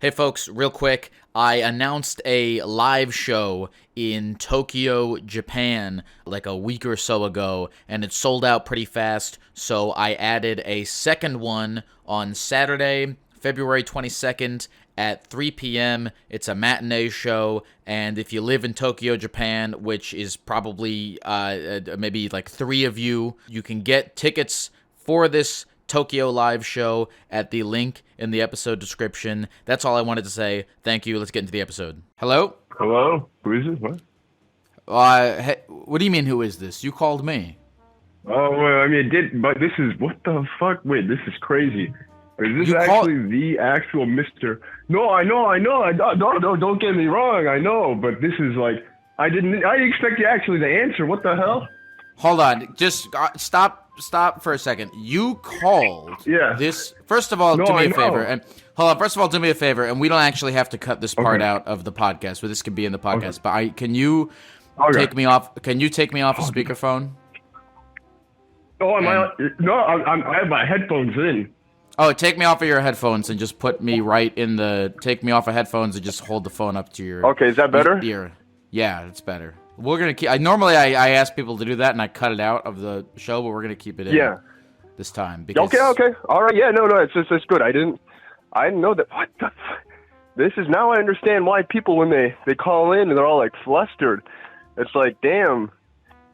Hey folks, real quick, I announced a live show in Tokyo, Japan, like a week or so ago, and it sold out pretty fast, so I added a second one on Saturday, February 22nd at 3 p.m. It's a matinee show, and if you live in Tokyo, Japan, which is probably maybe like 3 of you, you can get tickets for this Tokyo live show at the link in the episode description. That's all I wanted to say. Thank you. Let's get into the episode. Hello? Hello? Who is this? What? Hey, what do you mean, who is this? You called me. Oh, well, I mean, it did, but this is, what the fuck? Wait, this is crazy. Is this actually the actual Mr. No, I know. Don't get me wrong. I know, but this is like, I expect you actually to answer. What the hell? Hold on. Just stop for a second. You called this. First of all, do me a favor. And hold on. First of all, do me a favor. And we don't actually have to cut this part out of the podcast, but this can be in the podcast. But can you take me off? Can you take me off a speakerphone? Oh, I have my headphones in. Oh, take me off of your headphones and just put me right in the. Take me off of headphones and just hold the phone up to your. Okay, is that better? Ear. Yeah, it's better. We're gonna keep. Normally I ask people to do that and I cut it out of the show, but we're gonna keep it in. This time. Because... Okay. All right. Yeah. No. It's good. I didn't know that. What the? This is now I understand why people when they call in and they're all like flustered. It's like, damn,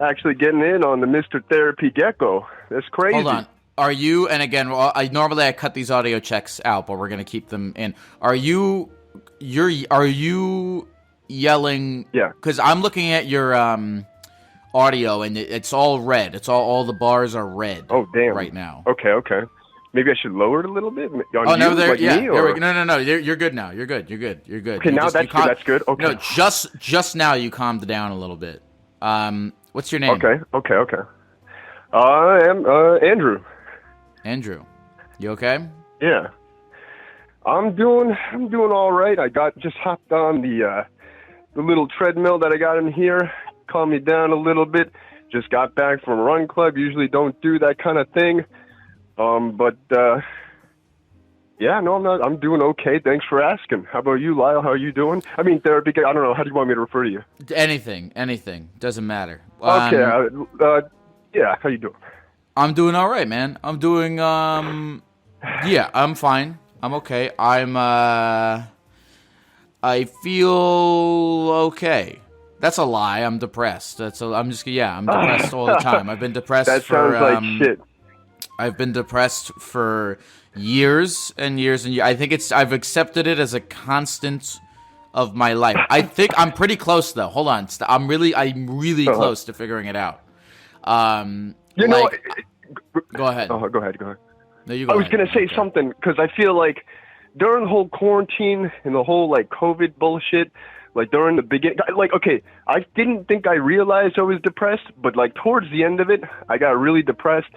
actually getting in on the Mr. Therapy Gecko. That's crazy. Hold on. Are you? And again, normally I cut these audio checks out, but we're gonna keep them in. Are you yelling? Yeah. Because I'm looking at your audio and it's all red. It's all the bars are red. Oh damn! Right now. Okay. Maybe I should lower it a little bit. No, you're good now. You're good. Okay, now that's good. Okay. No, just now you calmed down a little bit. What's your name? Okay. I am Andrew. Andrew, you okay? Yeah. I'm doing all right. I just hopped on the little treadmill that I got in here. Calmed me down a little bit. Just got back from a run club. Usually don't do that kind of thing. I'm doing okay. Thanks for asking. How about you, Lyle? How are you doing? I mean, therapy. I don't know. How do you want me to refer to you? Anything. Doesn't matter. Okay. Yeah. How you doing? I'm doing all right, man. I'm doing. Yeah, I'm fine. I'm okay. I feel okay. That's a lie. I'm depressed. I'm depressed all the time. I've been depressed that sounds like shit. I've been depressed for years and years and years. I think I've accepted it as a constant of my life. I think I'm pretty close though. Hold on. I'm really close to figuring it out. Go ahead. Go ahead. No, you go I was going to say something because I feel like during the whole quarantine and the whole like COVID bullshit, like during the beginning, like, okay, I didn't think I realized I was depressed, but like towards the end of it, I got really depressed.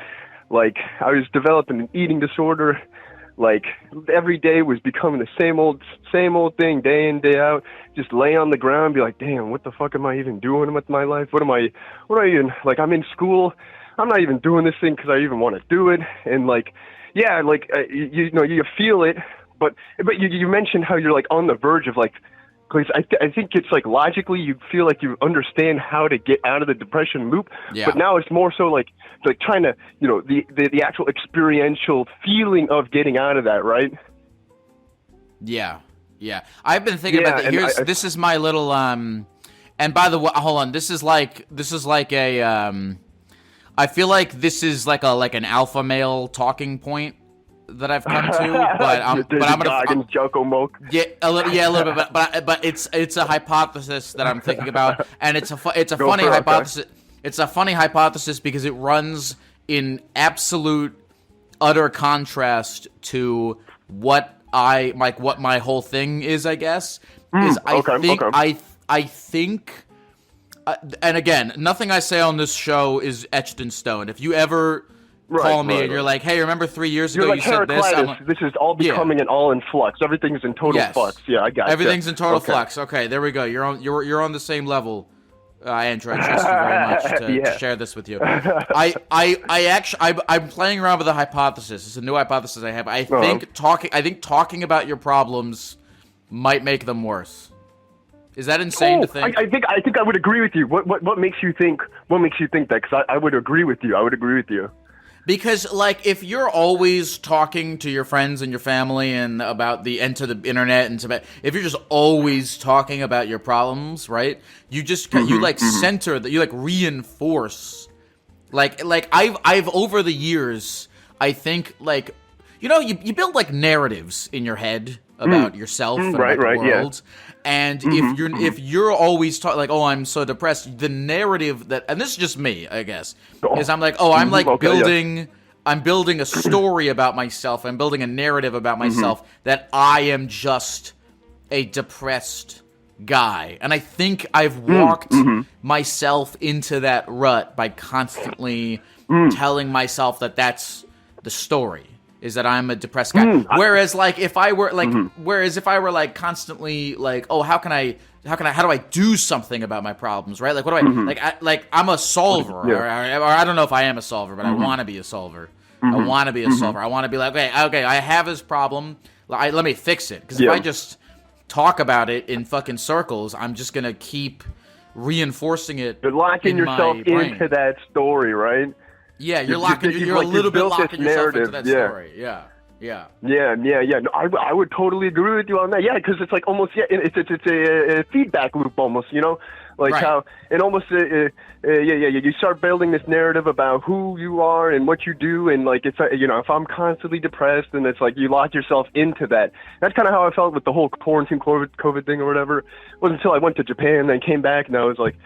Like I was developing an eating disorder. Like every day was becoming the same old thing day in, day out. Just lay on the ground and be like, damn, what the fuck am I even doing with my life? What am I even, like, I'm in school. I'm not even doing this thing because I even want to do it. And like, yeah, like, you feel it, but you mentioned how you're like on the verge of like, because I think it's like logically you feel like you understand how to get out of the depression loop, but now it's more so like trying to, the actual experiential feeling of getting out of that, right? Yeah. I've been thinking about that. This is my little and by the way, hold on. This is like a I feel like this is like an alpha male talking point that I've come to, but I'm gonna Jocko Moke. A little bit, but it's a hypothesis that I'm thinking about, and it's a funny hypothesis. It's a funny hypothesis because it runs in absolute utter contrast to what my whole thing is. I guess I think. And again, nothing I say on this show is etched in stone. If you ever call me and you're like, hey, remember 3 years ago you said this? This is all becoming an all in flux. Everything's in total flux. Yeah, I got it. Everything's in total flux. Okay, there we go. You're on the same level. Andrew, I trust you very much to share this with you. I'm playing around with a hypothesis. It's a new hypothesis I have. I think talking about your problems might make them worse. Is that insane to think? I think I would agree with you. What makes you think that? Because I would agree with you. I would agree with you. Because, like, if you're always talking to your friends and your family and about the internet and about, if you're just always talking about your problems, right? You just you center that, you reinforce, like I've over the years, I think, like, you build like narratives in your head about yourself and about the world. Yeah. And if you're always talking like, oh, I'm so depressed, the narrative that, and this is just me, I guess, is I'm like, oh, I'm like I'm building a story about myself. I'm building a narrative about myself that I am just a depressed guy. And I think I've walked myself into that rut by constantly telling myself that that's the story. Is that I'm a depressed guy. Whereas, like, if I were like constantly like, oh, how do I do something about my problems, right? Like, what do I I'm a solver, or I don't know if I am a solver, but I want to be a solver. I want to be a solver. I want to be like, okay, I have this problem. Let me fix it. Because if I just talk about it in fucking circles, I'm just gonna keep reinforcing it. You're locking yourself into that story, right? Yeah, you're a little bit locking yourself into that story. Yeah. No, I would totally agree with you on that. Yeah, because it's like almost it's a feedback loop almost, like how and almost you start building this narrative about who you are and what you do, and like it's if I'm constantly depressed, and it's like you lock yourself into that. That's kind of how I felt with the whole quarantine COVID thing or whatever. It wasn't until I went to Japan, then came back, and I was like,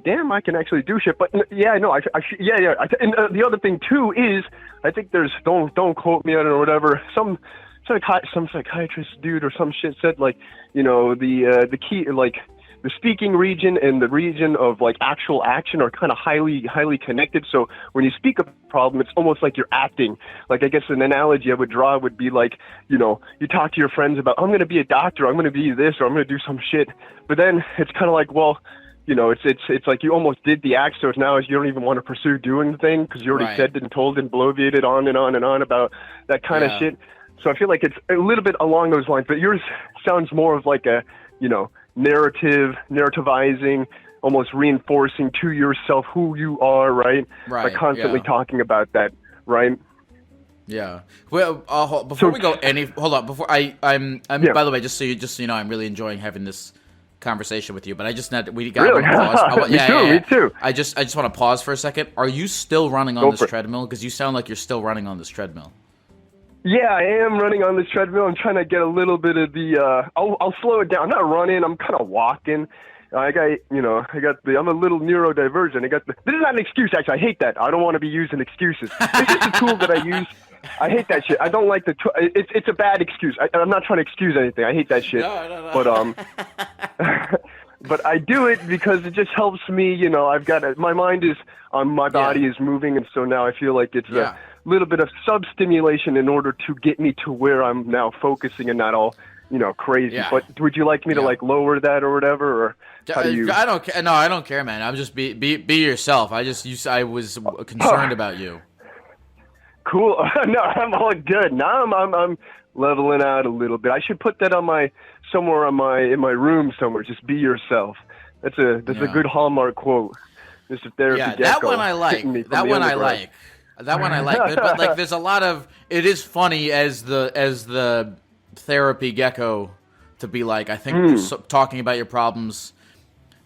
damn, I can actually do shit. But and the other thing too is, I think there's don't quote me on it or whatever. Some psychiatrist dude or some shit said like, the key, like the speaking region and the region of like actual action are kind of highly connected. So when you speak a problem, it's almost like you're acting. Like, I guess an analogy I would draw would be like, you talk to your friends about, I'm going to be a doctor, I'm going to be this, or I'm going to do some shit. But then it's kind of like, well, it's like you almost did the act, so it's now you don't even want to pursue doing the thing because you already said and told and bloviated on and on and on about that kind of shit. So I feel like it's a little bit along those lines, but yours sounds more of like a, narrativizing, almost reinforcing to yourself who you are, right? By constantly talking about that, right? Yeah. Well, before we go hold on. Before I'm by the way, just so you know, I'm really enjoying having this conversation with you, but we got to pause. Me too. I just want to pause for a second. Are you still running on this treadmill? Because you sound like you're still running on this treadmill. Yeah, I am running on this treadmill. I'm trying to get a little bit of the. I'll slow it down. I'm not running. I'm kind of walking. I'm a little neurodivergent. This is not an excuse, actually. I hate that. I don't want to be using excuses. It's just a tool that I use. I hate that shit. I don't like it's a bad excuse. I'm not trying to excuse anything. I hate that shit. No. But but I do it because it just helps me. My mind is my body is moving, and so now I feel like it's a little bit of sub-stimulation in order to get me to where I'm now focusing and not all crazy. Yeah. But would you like me to like lower that or whatever, or how do you? I don't care. No, I don't care, man. I'm just be yourself. I was concerned about you. Cool. No, I'm all good. Now I'm leveling out a little bit. I should put that somewhere in my room somewhere. Just be yourself. That's a good Hallmark quote. Mr. Therapy Gecko. That one I like. That one I like. But like, there's a lot of. It is funny as the therapy gecko to be like. I think talking about your problems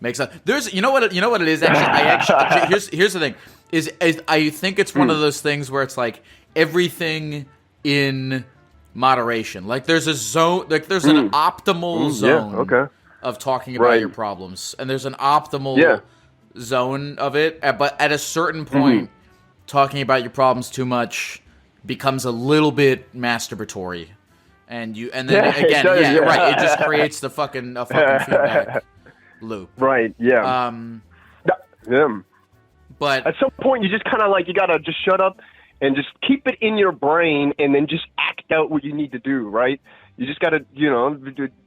makes sense. There's. You know what it is actually. Here's the thing. Is I think it's one of those things where it's like everything in moderation. Like there's a zone, like there's an optimal zone of talking about your problems, and there's an optimal zone of it. But at a certain point, talking about your problems too much becomes a little bit masturbatory, and then again, right. It just creates a fucking feedback loop. Right. Yeah. But at some point, you just kind of like, you got to just shut up and just keep it in your brain and then just act out what you need to do, right? You just got to,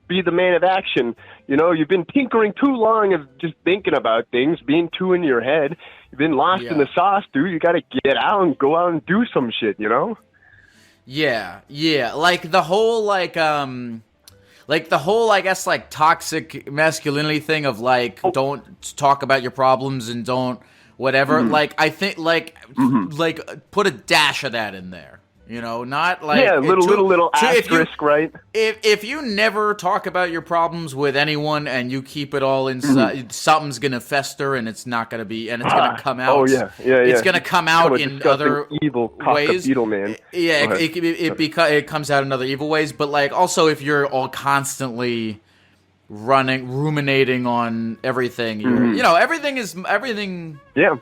be the man of action. You've been tinkering too long of just thinking about things, being too in your head. You've been lost in the sauce, dude. You got to get out and go out and do some shit, Yeah. Like the whole, like the whole, I guess, like toxic masculinity thing of like don't talk about your problems and don't whatever. Like I think like put a dash of that in there. You know, not like little asterisk, right? If you never talk about your problems with anyone and you keep it all inside, something's gonna fester and it's not gonna be, and it's gonna come out. Oh yeah. It's gonna come out in other evil ways. Beetle man. Yeah, it comes out in other evil ways. But like, also, if you're all constantly ruminating on everything, you know, everything. Yeah.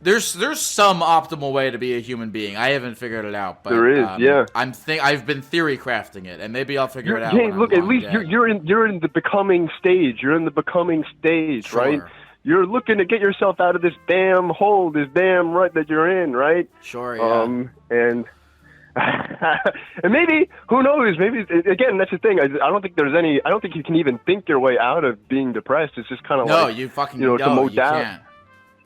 There's some optimal way to be a human being. I haven't figured it out, but there is. I've been theory crafting it, and maybe I'll figure it out. Hey, look, at least you're in the becoming stage. You're in the becoming stage, Sure. right? You're looking to get yourself out of this damn hole, this damn rut that you're in, right? Sure. Yeah. And and maybe, who knows? Maybe again, that's the thing. I don't think there's any. I don't think you can even think your way out of being depressed. It's just kind of you fucking it's a modality. can't.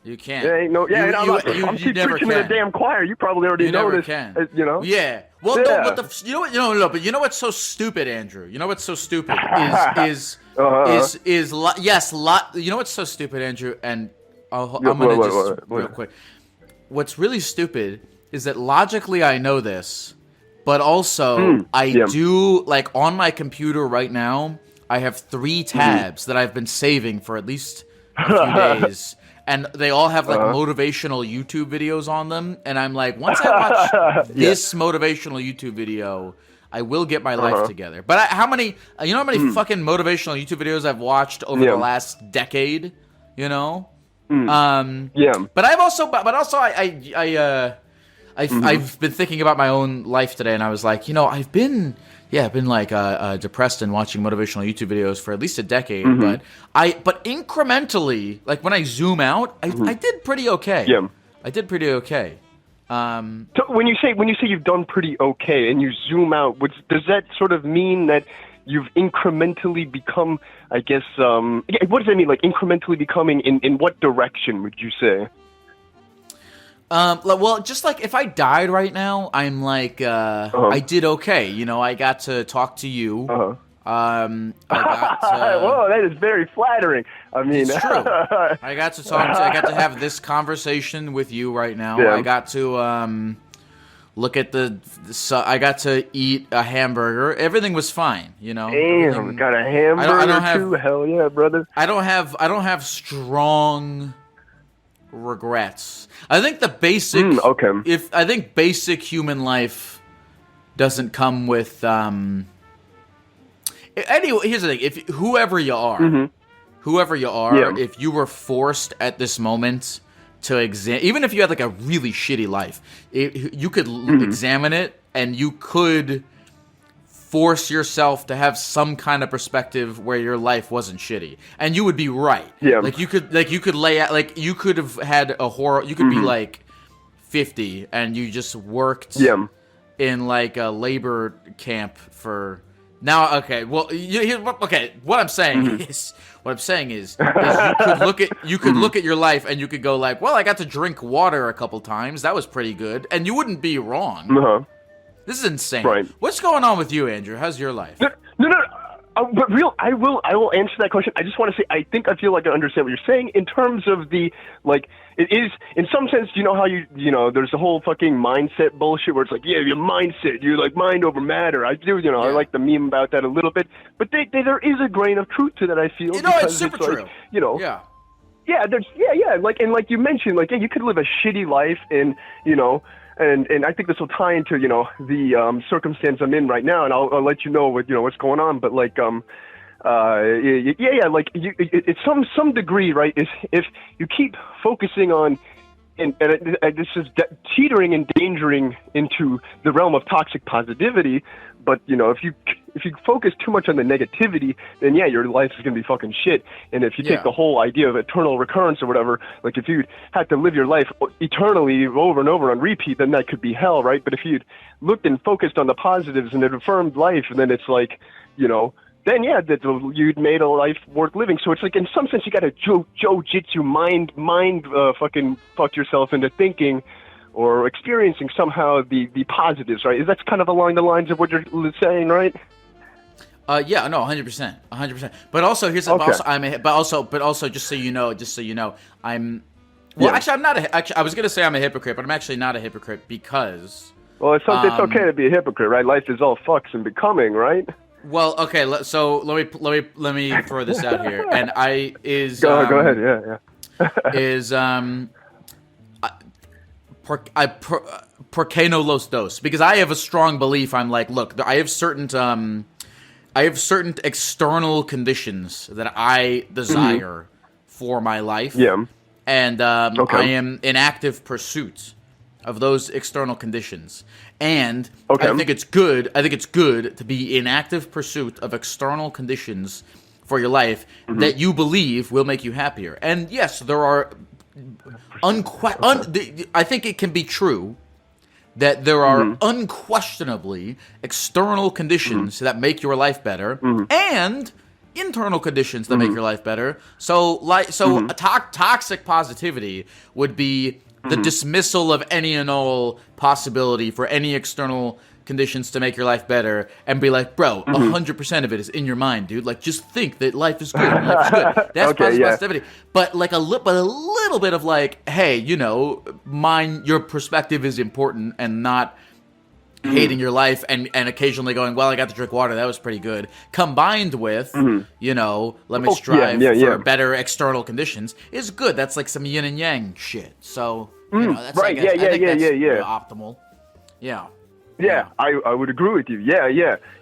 You can't. Yeah, no, yeah, I'm keep preaching to the damn choir. You probably already know this. You know. Yeah. Well, yeah. No, but you know what? No, but you know what's so stupid, Andrew? You know what's so stupid is you know what's so stupid, Andrew? And I'm gonna real quick. What's really stupid is that logically I know this, but also I do, like, on my computer right now. I have 3 tabs that I've been saving for at least a few days. And they all have like motivational YouTube videos on them, and I'm like, once I watch this motivational YouTube video, I will get my life together. But how many fucking motivational YouTube videos I've watched over the last decade? You know, But I've been thinking about my own life today, and I was like, you know, I've been like depressed and watching motivational YouTube videos for at least a decade. But incrementally, like when I zoom out, I did pretty okay. Yeah, I did pretty okay. So when you say you've done pretty okay, and you zoom out, does that sort of mean that you've incrementally become? I guess. What does that mean? Like incrementally becoming in what direction would you say? Well, just like if I died right now, I'm like, I did okay. You know, I got to talk to you. I got to, whoa, that is very flattering. I mean, it's true. I got to I got to have this conversation with you right now. Yeah. I got to look at I got to eat a hamburger. Everything was fine. You know. Damn, got a hamburger too. Hell yeah, brother. I don't have strong regrets. I think the basic I think basic human life doesn't come with anyway, here's the thing. If whoever you are, if you were forced at this moment to even if you had like a really shitty life, you could examine it, and you could force yourself to have some kind of perspective where your life wasn't shitty, and you would be right. Yeah. Like you could lay out, like you could have had a horror. You could be like 50 and you just worked in like a labor camp for now. Okay. Well, what I'm saying is you could look at your life and you could go like, well, I got to drink water a couple times. That was pretty good, and you wouldn't be wrong. This is insane. Right. What's going on with you, Andrew? How's your life? No. But I will answer that question. I just want to say, I feel like I understand what you're saying in terms of the, like, it is, in some sense, you know how you know, there's the whole fucking mindset bullshit where it's like, yeah, your mindset, you're like mind over matter. I do, I like the meme about that a little bit, but there is a grain of truth to that, I feel. It's super true. Like, yeah, there's, like, and like you mentioned, like, yeah, you could live a shitty life and, and I think this will tie into, the circumstance I'm in right now, and I'll let you know what's going on. But like, like it's some degree, right? Is if you keep focusing on, and this is teetering and endangering into the realm of toxic positivity. But if you focus too much on the negativity, then your life is gonna be fucking shit. And if you take the whole idea of eternal recurrence or whatever, like if you had to live your life eternally over and over on repeat, then that could be hell, right? But if you'd looked and focused on the positives and it affirmed life, then it's like, then you'd made a life worth living. So it's like, in some sense, you got to jiu-jitsu mind fucking fuck yourself into thinking or experiencing somehow the positives, right? That's kind of along the lines of what you're saying, right? Yeah, no, 100%, 100%. But also, here's Okay. but also, just so you know, I'm. Well, Yeah. actually, I'm not a. Actually, I was gonna say I'm a hypocrite, but I'm actually not a hypocrite because. Well, it's okay to be a hypocrite, right? Life is all fucks and becoming, right? Well, okay. So let me throw this out here, and Go ahead. Yeah. is por qué no los dos? Because I have a strong belief. I'm like, look, I have certain external conditions that I desire for my life. Yeah. And Okay. I am in active pursuit of those external conditions. And Okay. I think it's good to be in active pursuit of external conditions for your life that you believe will make you happier. And yes, there are I think it can be true that there are unquestionably external conditions that make your life better and internal conditions that make your life better. So toxic positivity would be the dismissal of any and all possibility for any external conditions to make your life better, and be like, bro, 100% of it is in your mind, dude. Like, just think that life is good. Life is good. That's Okay, positive yeah. positivity. But like a little bit of like, hey, your perspective is important, and not hating your life and occasionally going, well, I got to drink water, that was pretty good, combined with, let me strive for better external conditions, is good. That's like some yin and yang shit. So, that's right, I think that's yeah. optimal. Yeah. Yeah, I would agree with you. Yeah.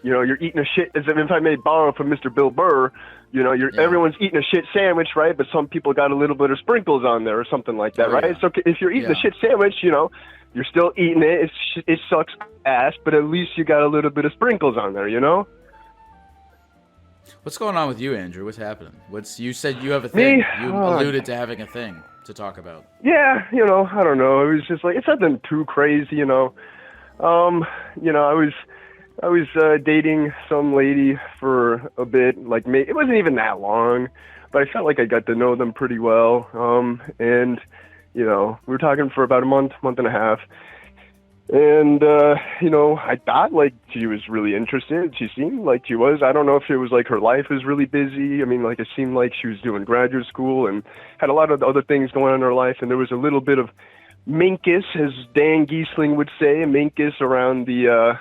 You're eating a shit, as if I may borrow from Mr. Bill Burr, everyone's eating a shit sandwich, right? But some people got a little bit of sprinkles on there or something like that, right? Yeah. So if you're eating a shit sandwich, you're still eating it. It sucks ass, but at least you got a little bit of sprinkles on there, What's going on with you, Andrew? What's happening? You said you have a thing. Me? You alluded to having a thing to talk about. Yeah, I don't know. It was just like, it's nothing too crazy, I was dating some lady for a bit, like it wasn't even that long, but I felt like I got to know them pretty well. And we were talking for about a month and a half. And, I thought like she was really interested. She seemed like she was. I don't know if it was like her life was really busy. I mean, like it seemed like she was doing graduate school and had a lot of other things going on in her life. And there was a little bit of minkus, as Dan Giesling would say, a minkus around the,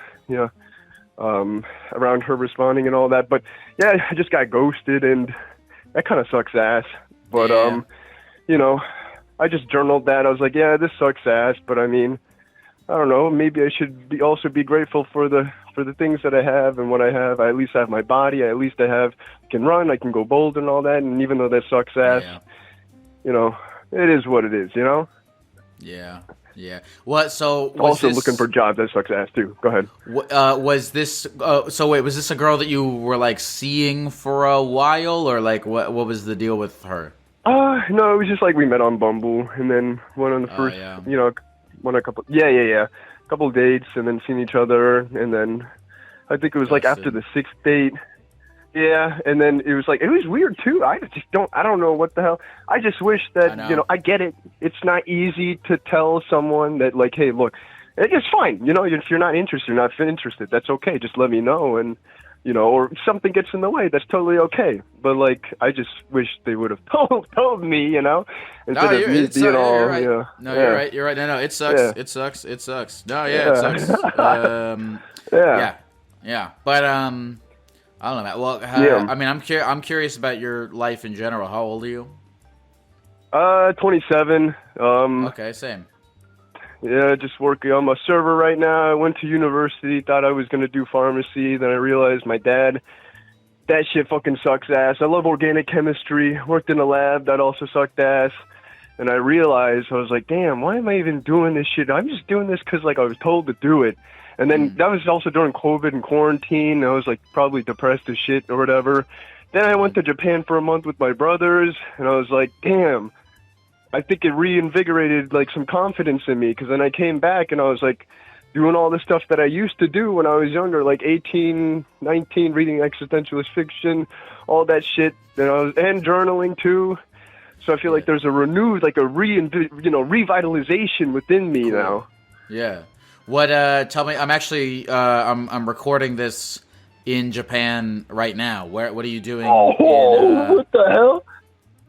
around her responding and all that. But yeah, I just got ghosted, and that kind of sucks ass. But, I just journaled that. I was like, yeah, this sucks ass. But I mean, I don't know, maybe I should also be grateful for the things that I have and what I have. I at least have my body. I can run, I can go bold and all that. And even though that sucks ass, it is what it is, Yeah. What? So also looking for jobs, that sucks ass too. Go ahead. Was this? Was this a girl that you were like seeing for a while, or like what was the deal with her? No, it was just like we met on Bumble, and then went on the first, couple of dates, and then seen each other, and then I think it was like after the sixth date. Yeah, and then it was weird too. I don't know what the hell. I just wish that, I get it. It's not easy to tell someone that like, hey, look, it's fine. If you're not interested, you're not interested. That's okay. Just let me know. And, or if something gets in the way, that's totally okay. But like, I just wish they would have told me, instead of me being all, you're right. No, you're right. You're right. No, it sucks. Yeah. It sucks. It sucks. No, yeah, it sucks. Yeah. But, I don't know, Matt. Well, I mean, I'm curious about your life in general. How old are you? 27. Okay, same. Yeah, just working on my server right now. I went to university, thought I was going to do pharmacy. Then I realized that shit fucking sucks ass. I love organic chemistry. Worked in a lab. That also sucked ass. And I realized, I was like, damn, why am I even doing this shit? I'm just doing this because like I was told to do it. And then that was also during COVID and quarantine. I was like probably depressed as shit or whatever. Then I went to Japan for a month with my brothers, and I was like, damn, I think it reinvigorated like some confidence in me. Because then I came back and I was like doing all the stuff that I used to do when I was younger, like 18, 19, reading existentialist fiction, all that shit. And journaling too. So I feel like there's a renewed, like a revitalization within me now. Yeah. What? Tell me. I'm actually. I'm recording this in Japan right now? What are you doing? What the hell?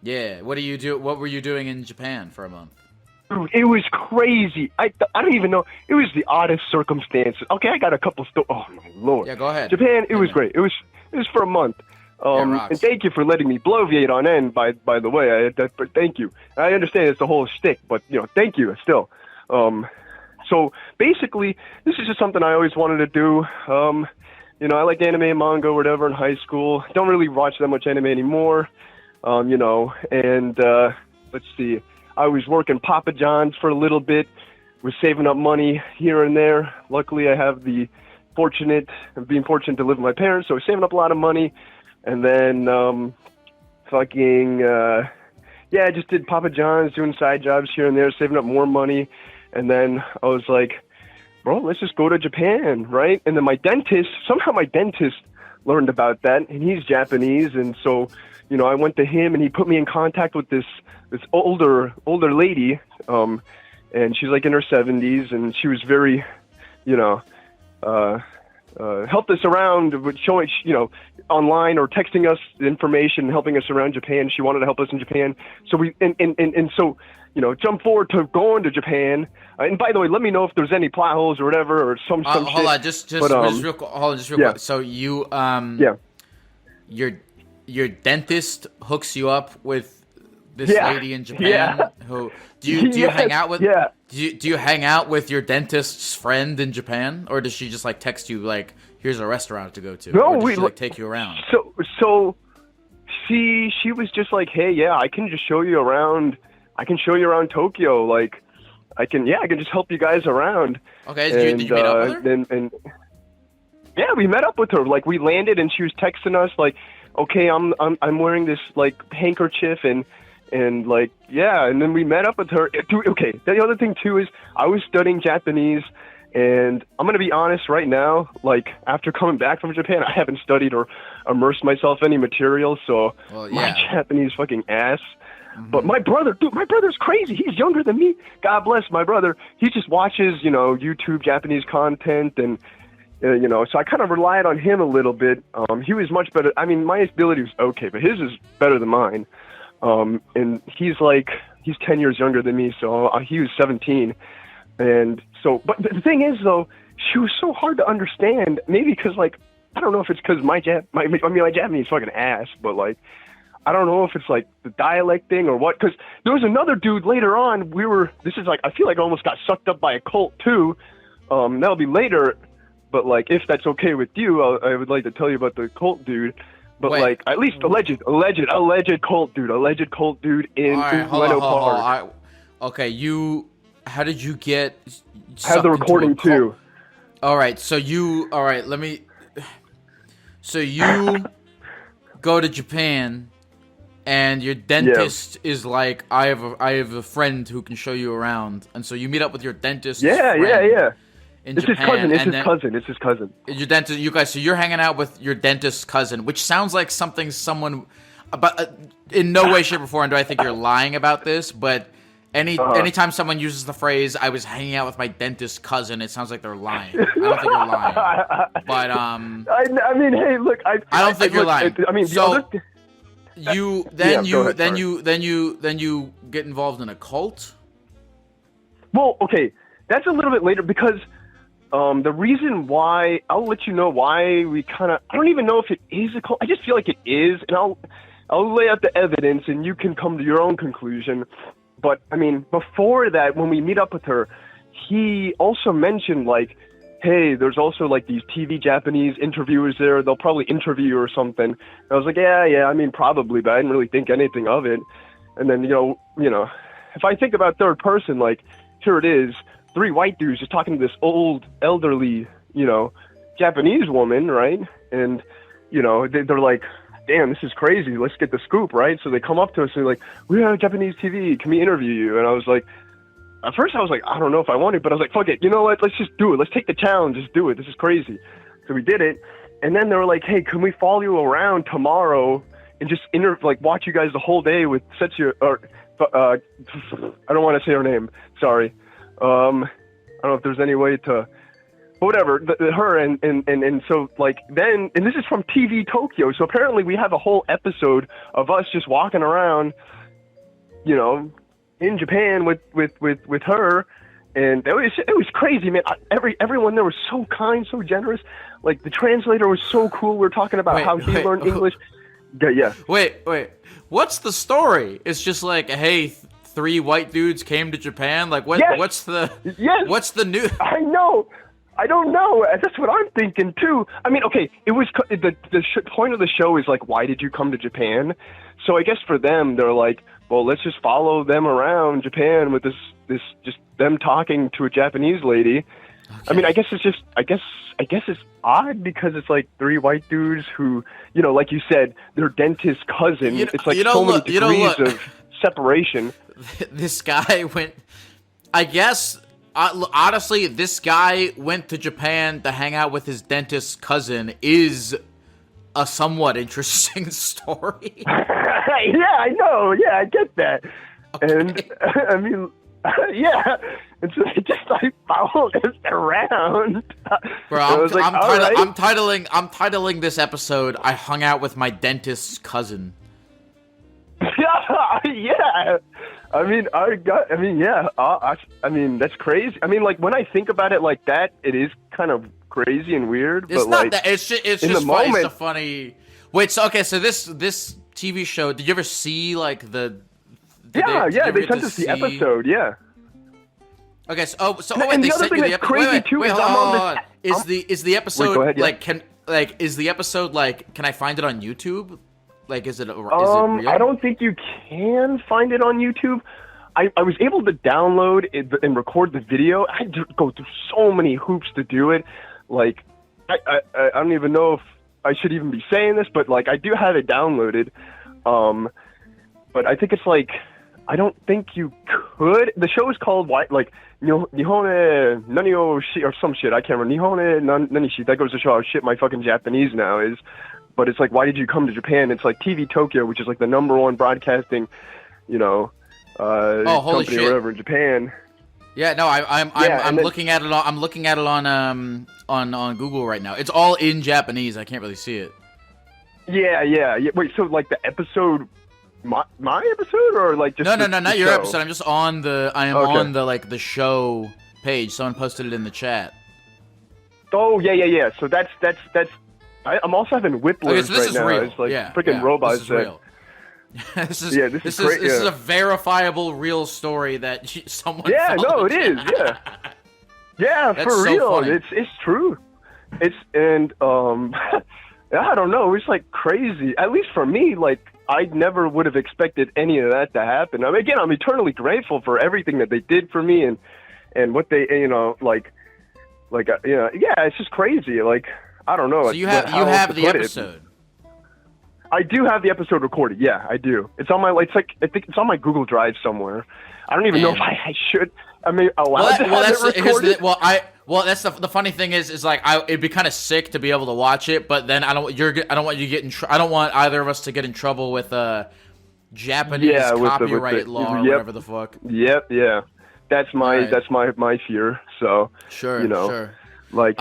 Yeah, what were you doing in Japan for a month? Dude, it was crazy. I don't even know. It was the oddest circumstances. Okay, I got a couple oh my lord. Yeah, go ahead. Japan, it was great. It was for a month. And thank you for letting me bloviate on end. By the way, but thank you. I understand it's the whole shtick, but thank you still. So basically, this is just something I always wanted to do. I liked anime and manga or whatever in high school. Don't really watch that much anime anymore. And let's see. I was working Papa John's for a little bit. Was saving up money here and there. Luckily, I have being fortunate to live with my parents, so I was saving up a lot of money. And then, I just did Papa John's, doing side jobs here and there, saving up more money. And then I was like, bro, let's just go to Japan, right? And then somehow my dentist learned about that, and he's Japanese. And so, I went to him, and he put me in contact with this older lady, and she's like in her 70s, and she was very, helped us around with showing, online or texting us information, helping us around Japan. She wanted to help us in Japan. So jump forward to going to Japan. And by the way, let me know if there's any plot holes or whatever, or some hold shit. on, just real quick. So you, your dentist hooks you up with this lady in Japan. Who do you hang out with? Yeah. Do you hang out with your dentist's friend in Japan, or does she just like text you like, here's a restaurant to go to? No, or does she like take you around? So she was just like, hey, yeah, I can just show you around. I can show you around Tokyo. Like, I can just help you guys around. Okay, did you meet up with her? And yeah, we met up with her. Like, we landed, and she was texting us like, okay, I'm wearing this like handkerchief and like, yeah, and then we met up with her. Okay, the other thing too is I was studying Japanese, and I'm gonna be honest right now, like after coming back from Japan, I haven't studied or immersed myself in any material, so my Japanese fucking ass. Mm-hmm. But my brother's crazy. He's younger than me. God bless my brother. He just watches, YouTube Japanese content, and so I kind of relied on him a little bit. He was much better. I mean, my ability was okay, but his is better than mine. And he's 10 years younger than me, so he was 17. And so, but the thing is though, she was so hard to understand, maybe because I don't know if it's because my Japanese fucking ass, but I don't know if it's the dialect thing or what, because there was another dude later on, I feel like I almost got sucked up by a cult too. That'll be later, but if that's okay with you, I would like to tell you about the cult dude. But wait, at least alleged cult dude in Ueno Park. Okay, how did you get? I have the recording too. All right, so you go to Japan, and your dentist is like, I have a friend who can show you around, and so you meet up with your dentist. Yeah. It's Japan, It's his cousin. Your dentist, you guys. So you're hanging out with your dentist's cousin, which sounds like something someone. But in no way, shape, or form do I think you're lying about this. But anytime someone uses the phrase "I was hanging out with my dentist's cousin," it sounds like they're lying. I don't think you're lying. But I mean, hey, look, I don't think you're lying. I mean, so you get involved in a cult. Well, okay, that's a little bit later because. The reason why, I'll let you know why we I don't even know if it is a cult. I just feel like it is, and I'll lay out the evidence, and you can come to your own conclusion. But, I mean, before that, when we meet up with her, he also mentioned, hey, there's also, these TV Japanese interviewers there. They'll probably interview you or something. And I was like, yeah, I mean, probably, but I didn't really think anything of it. And then, if I think about third person, here it is. 3 white dudes just talking to this old, elderly, Japanese woman, right? And, they're like, damn, this is crazy. Let's get the scoop, right? So they come up to us and they're like, we have Japanese TV. Can we interview you? And I was like, at first I was like, I don't know if I want to, but I was like, fuck it. You know what? Let's just do it. Let's take the challenge. Just do it. This is crazy. So we did it. And then they were like, hey, can we follow you around tomorrow and just watch you guys the whole day with I don't want to say her name. Sorry. I don't know if there's any way to whatever, her and so like then, and this is from TV Tokyo, so apparently we have a whole episode of us just walking around, you know, in Japan with her, and it was crazy, man. Everyone there was so kind, so generous. Like the translator was so cool. We were talking about how he learned English. Yeah. Wait. What's the story? It's just like, hey, 3 white dudes came to Japan. Like, what? Yes. What's the? Yes. What's the new? I know. I don't know. That's what I'm thinking too. I mean, okay, it was the point of the show is like, why did you come to Japan? So I guess for them, they're like, well, let's just follow them around Japan with this just them talking to a Japanese lady. Okay. I mean, I guess it's odd because it's like 3 white dudes who, you know, like you said, their dentist cousin. It's like so many degrees of separation. This guy went, I guess, honestly, this guy went to Japan to hang out with his dentist cousin is a somewhat interesting story. Yeah, I know. Yeah, I get that. Okay. And I mean, yeah, it's just like followed us around. Bro, I'm titling this episode, I hung out with my dentist's cousin. Yeah. I mean, that's crazy. I mean, like when I think about it like that, it is kind of crazy and weird. It's but not like, that. It's just funny. Moment, it's a funny. Wait. So okay. So this TV show. Did you ever see like the? They sent us the episode. Yeah. Okay. So wait. They sent you the episode. Wait. Hold on. Is the episode go ahead, yeah. is the episode like? Can I find it on YouTube? Like, is it real? I don't think you can find it on YouTube. I was able to download it and record the video. I had to go through so many hoops to do it. Like, I don't even know if I should even be saying this, but like, I do have it downloaded. But I think it's like, I don't think you could. The show is called like Nihone Nani o Shi or some shit. I can't remember. Nihone Nani Shi. That goes to show how shit my fucking Japanese now is. But it's like, why did you come to Japan? It's like TV Tokyo, which is like the #1 broadcasting, you know, company shit. or whatever in Japan. Yeah, no, I'm looking at it. I'm looking at it on Google right now. It's all in Japanese. I can't really see it. Yeah. Wait, so like the episode, my episode, or like just no, not your show? episode. I'm just on the on the like the show page. Someone posted it in the chat. Oh yeah. So that's. I'm also having whiplers right now. Real. It's like freaking robots. This is real. This is a verifiable real story that someone. Yeah, no, it is. Yeah, yeah, that's for so real. Funny. It's true. I don't know. It's like crazy. At least for me, like I never would have expected any of that to happen. I mean, again, I'm eternally grateful for everything that they did for me and what they, it's just crazy. Like. I don't know. So you have the episode. I do have the episode recorded. Yeah, I do. It's on my. I think it's on my Google Drive somewhere. I don't even know if I should. I mean, allowed to have it recorded. That's the funny thing is like it'd be kind of sick to be able to watch it, but then I don't want you to get in. I don't want either of us to get in trouble with Japanese copyright law or whatever the fuck. Yep. Yeah. That's my fear. So sure. You know, sure. Like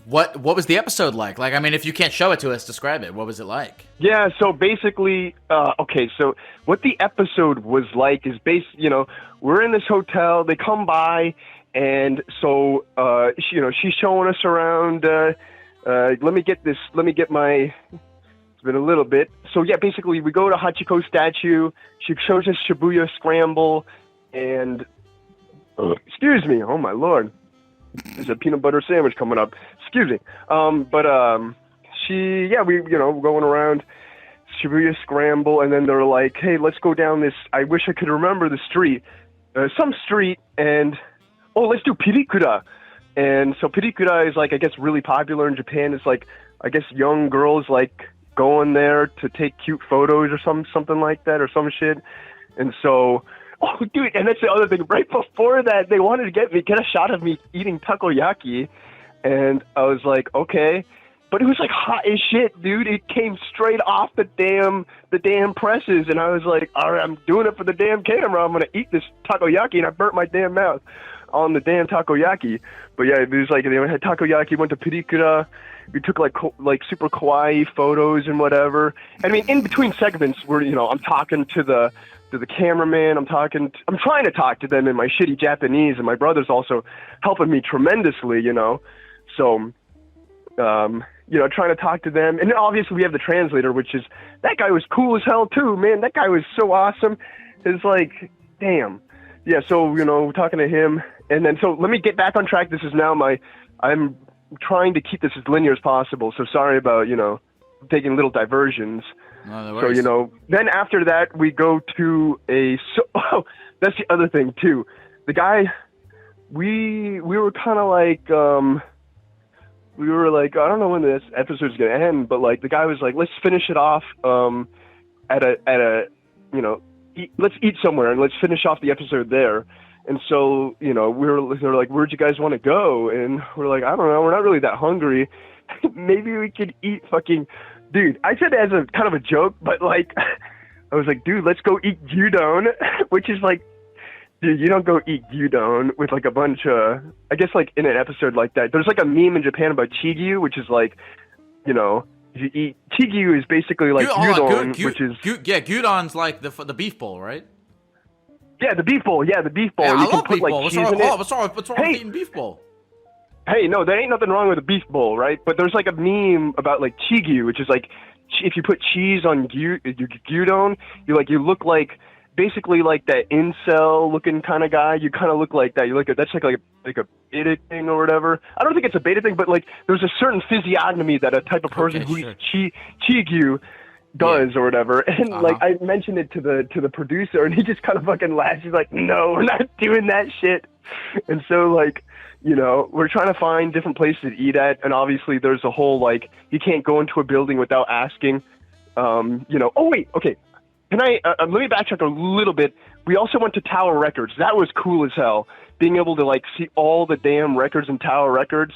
what was the episode like? Like, I mean, if you can't show it to us, describe it. What was it like? Yeah, so basically, so what the episode was like is we're in this hotel, they come by, and so, she's showing us around, let me get my, it's been a little bit. So yeah, basically we go to Hachiko statue, she shows us Shibuya Scramble, and excuse me. Oh my lord. There's a peanut butter sandwich coming up. Excuse me. We're going around Shibuya Scramble, and then they're like, hey, let's go down this. I wish I could remember the street. Some street, and let's do Pirikura. And so Pirikura is like, I guess, really popular in Japan. It's like, I guess, young girls like going there to take cute photos or something like that or some shit. And so. Oh, dude, and that's the other thing. Right before that, they wanted to get a shot of me eating takoyaki, and I was like, okay. but it was like hot as shit, dude. It came straight off the damn presses, and I was like, all right, I'm doing it for the damn camera. I'm gonna eat this takoyaki, and I burnt my damn mouth on the damn takoyaki. But yeah, it was like they had takoyaki, went to Pirikura. We took like super kawaii photos and whatever. And I mean, in between segments, where I'm talking to the cameraman. I'm trying to talk to them in my shitty Japanese, and my brother's also helping me tremendously. So. Trying to talk to them. And then obviously we have the translator, that guy was cool as hell too, man. That guy was so awesome. It's like, damn. Yeah, so, talking to him. And then, so let me get back on track. This is now I'm trying to keep this as linear as possible. So sorry about, taking little diversions. No worries. So, then after that, we go to that's the other thing too. The guy, we were kind of like, we were like, I don't know when this episode's gonna end, but like the guy was like, let's finish it off let's eat somewhere and let's finish off the episode there. And so, they were like, where'd you guys want to go? And we're like, I don't know, we're not really that hungry. Maybe we could eat fucking, dude. I said it as a kind of a joke, but like, I was like, dude, let's go eat gyudon, which is like, dude, you don't go eat gyudon with like a bunch of, I guess like in an episode like that, there's like a meme in Japan about chigyu, which is like, if you eat, chigyu is basically like gyudon, which is... gyudon's like the beef bowl, right? Yeah, the beef bowl, Yeah, and I you love can put beef like bowl. cheese in it. What's wrong with eating beef bowl? Hey, no, there ain't nothing wrong with a beef bowl, right? But there's like a meme about like chigyu, which is like, if you put cheese on gyudon, you look like, basically like that incel looking kind of guy. You kind of look like that. That's like a beta thing or whatever. I don't think it's a beta thing, but like there's a certain physiognomy that a type of person who eats chigyu does or whatever. And like I mentioned it to the producer, and he just kind of fucking laughs. He's like, no, we're not doing that shit. And so like, we're trying to find different places to eat at, and obviously there's a whole like, you can't go into a building without asking. Oh wait, okay. Can I, let me backtrack a little bit. We also went to Tower Records. That was cool as hell. Being able to, like, see all the damn records in Tower Records,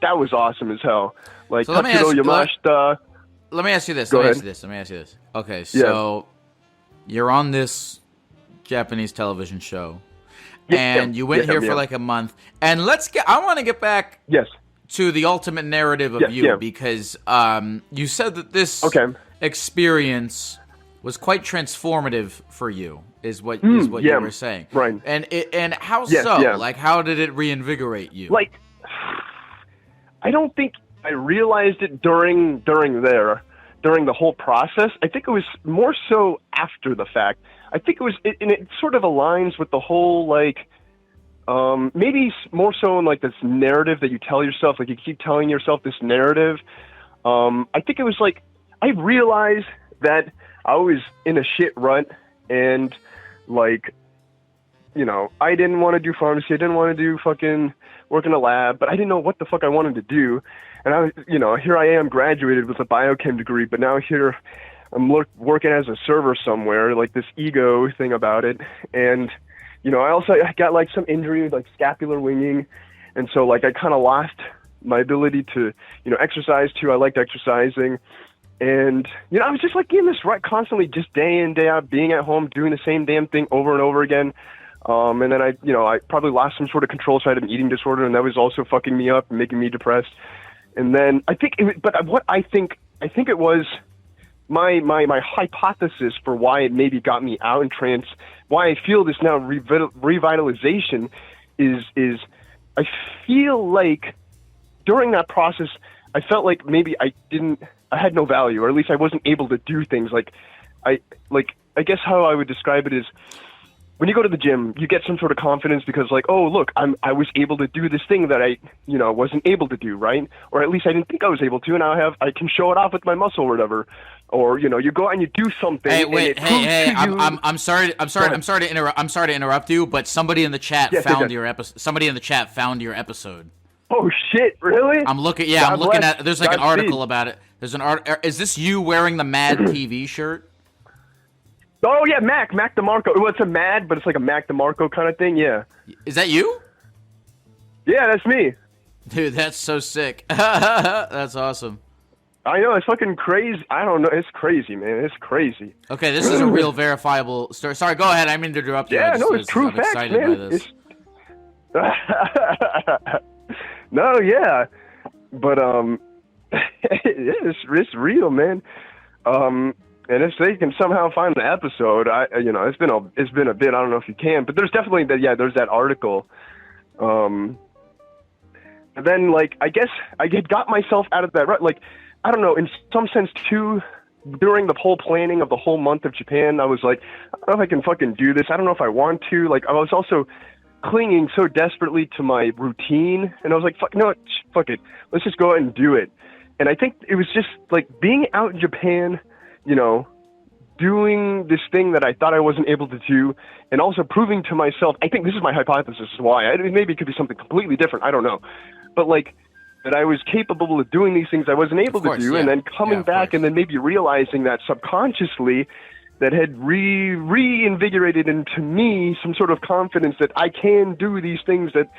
that was awesome as hell. Like, so Tatsuro Yamashita. Let me ask you this. Okay, so you're on this Japanese television show, and you went here for like a month. And I want to get back to the ultimate narrative of you, because you said that this experience was quite transformative for you, is what you were saying, right? And how so? Like, how did it reinvigorate you? Like, I don't think I realized it during the whole process. I think it was more so after the fact. I think it was, and it sort of aligns with the whole like, maybe more so in like this narrative that you tell yourself. Like you keep telling yourself this narrative. I think it was like I realized that I was in a shit rut, and like, I didn't want to do pharmacy. I didn't want to do fucking work in a lab, but I didn't know what the fuck I wanted to do. And I was, here I am, graduated with a biochem degree, but now here I'm working as a server somewhere, like this ego thing about it. And, I got like some injury, like scapular winging. And so like I kind of lost my ability to, exercise too. I liked exercising. And, I was just like in this rut constantly, just day in, day out, being at home, doing the same damn thing over and over again. And then I probably lost some sort of control, so I had an eating disorder, and that was also fucking me up and making me depressed. And then I think it was my hypothesis for why it maybe got me out in trance, why I feel this now revitalization is I feel like during that process, I felt like maybe I had no value, or at least I wasn't able to do things I guess how I would describe it is, when you go to the gym, you get some sort of confidence because like, oh, look, I was able to do this thing that I, wasn't able to do, right? Or at least I didn't think I was able to, and I can show it off with my muscle or whatever. Or, you go out and you do something. Hey, I'm sorry to interrupt you, but somebody in the chat found your episode. Somebody in the chat found your episode. Oh shit, really? I'm looking at, there's like an article about it. There's an is this you wearing the Mad TV shirt? Oh yeah, Mac DeMarco. Well, it's a Mad, but it's like a Mac DeMarco kind of thing. Yeah. Is that you? Yeah, that's me. Dude, that's so sick. That's awesome. I know, it's fucking crazy. I don't know. It's crazy, man. It's crazy. Okay, this is a real verifiable story. Sorry, go ahead. I didn't mean to interrupt you. Yeah, no, it's true I'm facts, excited man. by this. No, yeah. But, it's real, man. And if they can somehow find the episode, it's been a bit. I don't know if you can, but there's definitely there's that article. And then, like, I guess I had got myself out of that rut. Like, I don't know, in some sense too, during the whole planning of the whole month of Japan, I was like, I don't know if I can fucking do this. I don't know if I want to. Like, I was also clinging so desperately to my routine, and I was like, fuck it. Let's just go ahead and do it. And I think it was just like being out in Japan, doing this thing that I thought I wasn't able to do, and also proving to myself, I think this is my hypothesis is why. Maybe it could be something completely different. I don't know. But like, that I was capable of doing these things I wasn't able to do, and then coming back and then maybe realizing that subconsciously that had reinvigorated into me some sort of confidence that I can do these things that,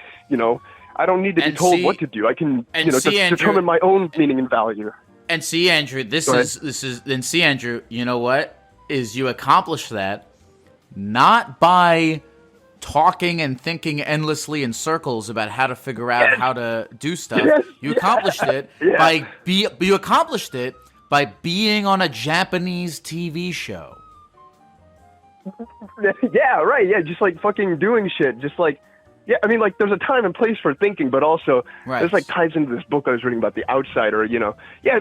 I don't need to be told what to do. I can, determine my own meaning and value. And see, Andrew, Andrew, you know what? Is you accomplish that not by talking and thinking endlessly in circles about how to figure out how to do stuff. You accomplished it by being on a Japanese TV show. Yeah, right. Yeah, just like fucking doing shit. Just like, yeah, I mean, like, there's a time and place for thinking, but also this like ties into this book I was reading about The Outsider. Yeah,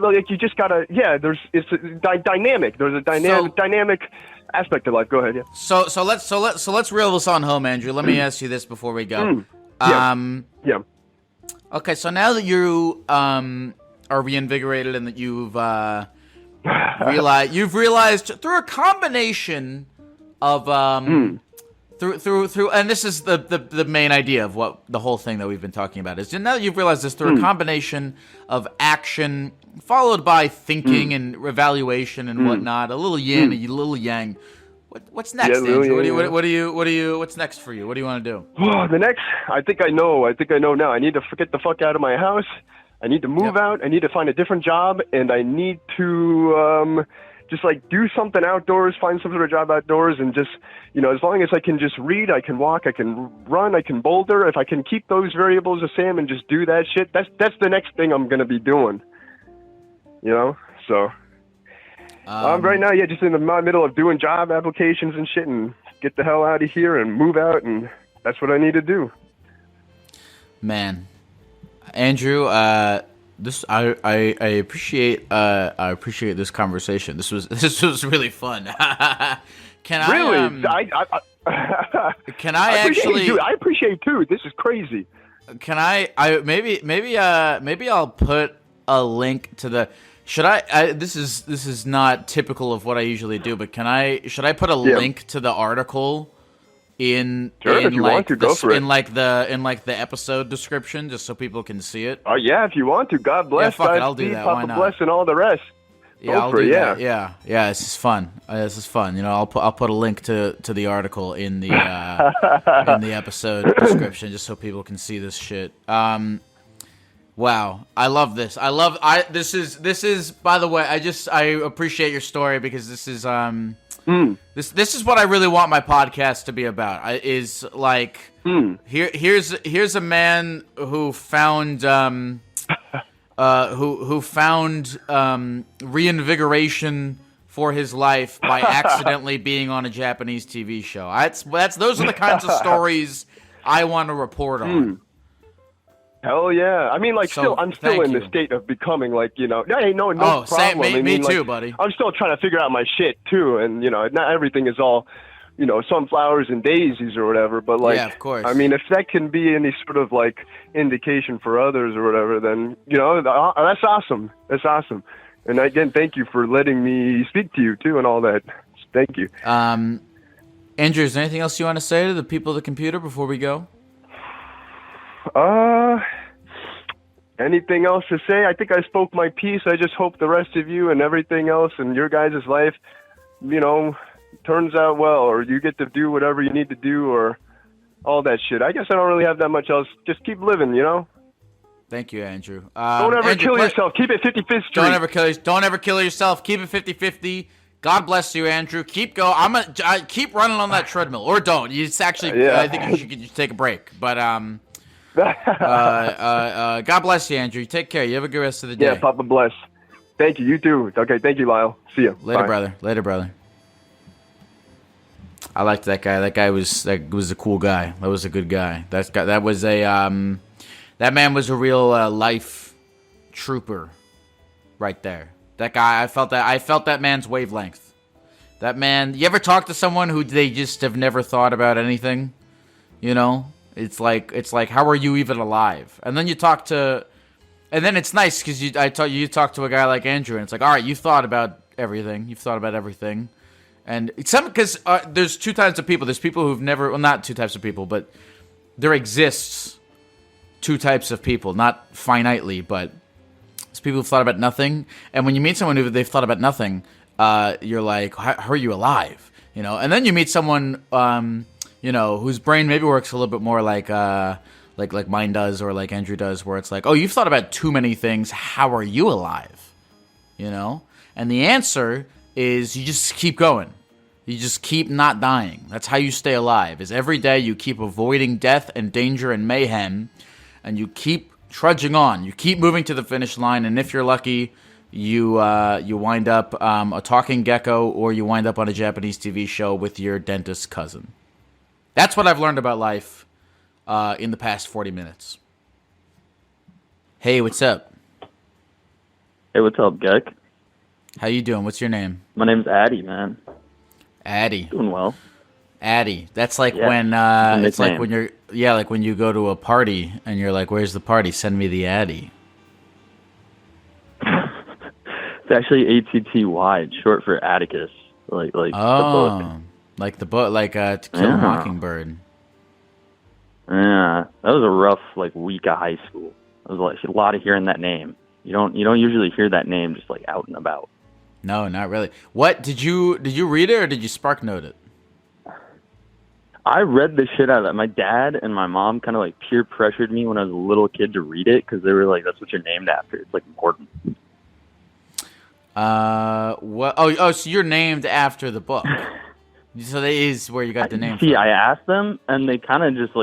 like you just gotta. Yeah, it's dynamic. There's a dynamic aspect of life. Go ahead. Yeah. So let's reel this on home, Andrew. Let me ask you this before we go. Yeah. Okay, so now that you are reinvigorated and that you've realized through a combination of through and this is the main idea of what the whole thing that we've been talking about is, now that you've realized this through a combination of action followed by thinking and evaluation and whatnot, a little yin, a little yang. What's next, Andrew? What's next for you? What do you want to do? Oh, the next, I think I know now. I need to get the fuck out of my house. I need to move out. I need to find a different job, and I need to just like do something outdoors, find some sort of job outdoors, and just, as long as I can just read, I can walk, I can run, I can boulder. If I can keep those variables the same and just do that shit, that's the next thing I'm gonna be doing. So I'm right now, just in the middle of doing job applications and shit, and get the hell out of here and move out, and that's what I need to do. Man, Andrew, this I appreciate this conversation. This was really fun. Can I actually? Dude, I appreciate it too. This is crazy. Can I maybe I'll put a link to the. Should I this is not typical of what I usually do, but should I put a link to the article in the episode description, just so people can see it? Oh yeah, if you want to. God bless. Yeah, fuck it, I'll do that. Why not? Bless and all the rest. Yeah, I'll do that. Yeah. This is fun. I'll put a link to the article in the in the episode description, just so people can see this shit. Wow, I love this. This is. By the way, I appreciate your story, because this is this is what I really want my podcast to be about. Here's a man who found who found reinvigoration for his life by accidentally being on a Japanese TV show. Those are the kinds of stories I want to report on. Hell yeah! I mean, like, I'm still in the state of becoming, like, no problem. Same, me too, buddy. I'm still trying to figure out my shit too, and not everything is all, sunflowers and daisies or whatever. But like, yeah, of course. I mean, if that can be any sort of like indication for others or whatever, then that's awesome. That's awesome. And again, thank you for letting me speak to you too, and all that. Thank you. Andrew, is there anything else you want to say to the people of the computer before we go? Anything else to say? I think I spoke my piece. I just hope the rest of you and everything else in your guys' life, turns out well, or you get to do whatever you need to do, or all that shit. I guess I don't really have that much else. Just keep living, Thank you, Andrew. Don't ever Andrew, kill yourself. Keep it 50-50 street. Don't ever kill yourself. Keep it 50-50. God bless you, Andrew. Keep going. I keep running on that treadmill, or don't. You just actually, Yeah. I think you should just take a break. But God bless you, Andrew. Take care. You have a good rest of the day. Yeah, Papa bless. Thank you. You too. Okay, thank you, Lyle. See you. Later, Bye. brother. Later, brother. I liked that guy. That was a cool guy. That was a good guy. That man was a real life trooper, right there. That guy, I felt that man's wavelength. That man. You ever talk to someone who they just have never thought about anything? You know, it's like how are you even alive? And then you talk to, and then it's nice because you talk to a guy like Andrew, and it's like, all right, you've thought about everything. You've thought about everything. And because there's two types of people. There's people who've never, well, not two types of people, but there exists two types of people, not finitely, but it's people who've thought about nothing. And when you meet someone who they've thought about nothing, you're like, how are you alive? You know. And then you meet someone, you know, whose brain maybe works a little bit more like mine does, or like Andrew does, where it's like, oh, you've thought about too many things. How are you alive? You know. And the answer is you just keep going. You just keep not dying. That's how you stay alive. Is every day you keep avoiding death and danger and mayhem, and you keep trudging on. You keep moving to the finish line, and if you're lucky, you wind up a talking gecko, or you wind up on a Japanese TV show with your dentist cousin. That's what I've learned about life in the past 40 minutes. Hey, what's up? Hey, what's up, Geck? How you doing? What's your name? My name's Addy, man. Addy. Doing well. Addy. That's like when it's like when you're like when you go to a party and you're like, "Where's the party? Send me the Addy." It's actually ATTY, it's short for Atticus, like the book. Like the book, like To Kill a Mockingbird. Yeah, that was a rough week of high school. It was a lot of hearing that name. You don't usually hear that name just out and about. No, not really. What did you read it, or did you spark note it? I read the shit out of that. My dad and my mom kind of peer pressured me when I was a little kid to read it because they were like, "That's what you're named after. It's important." What? Oh, so you're named after the book. So that is where you got the name from. I asked them, and they kind of just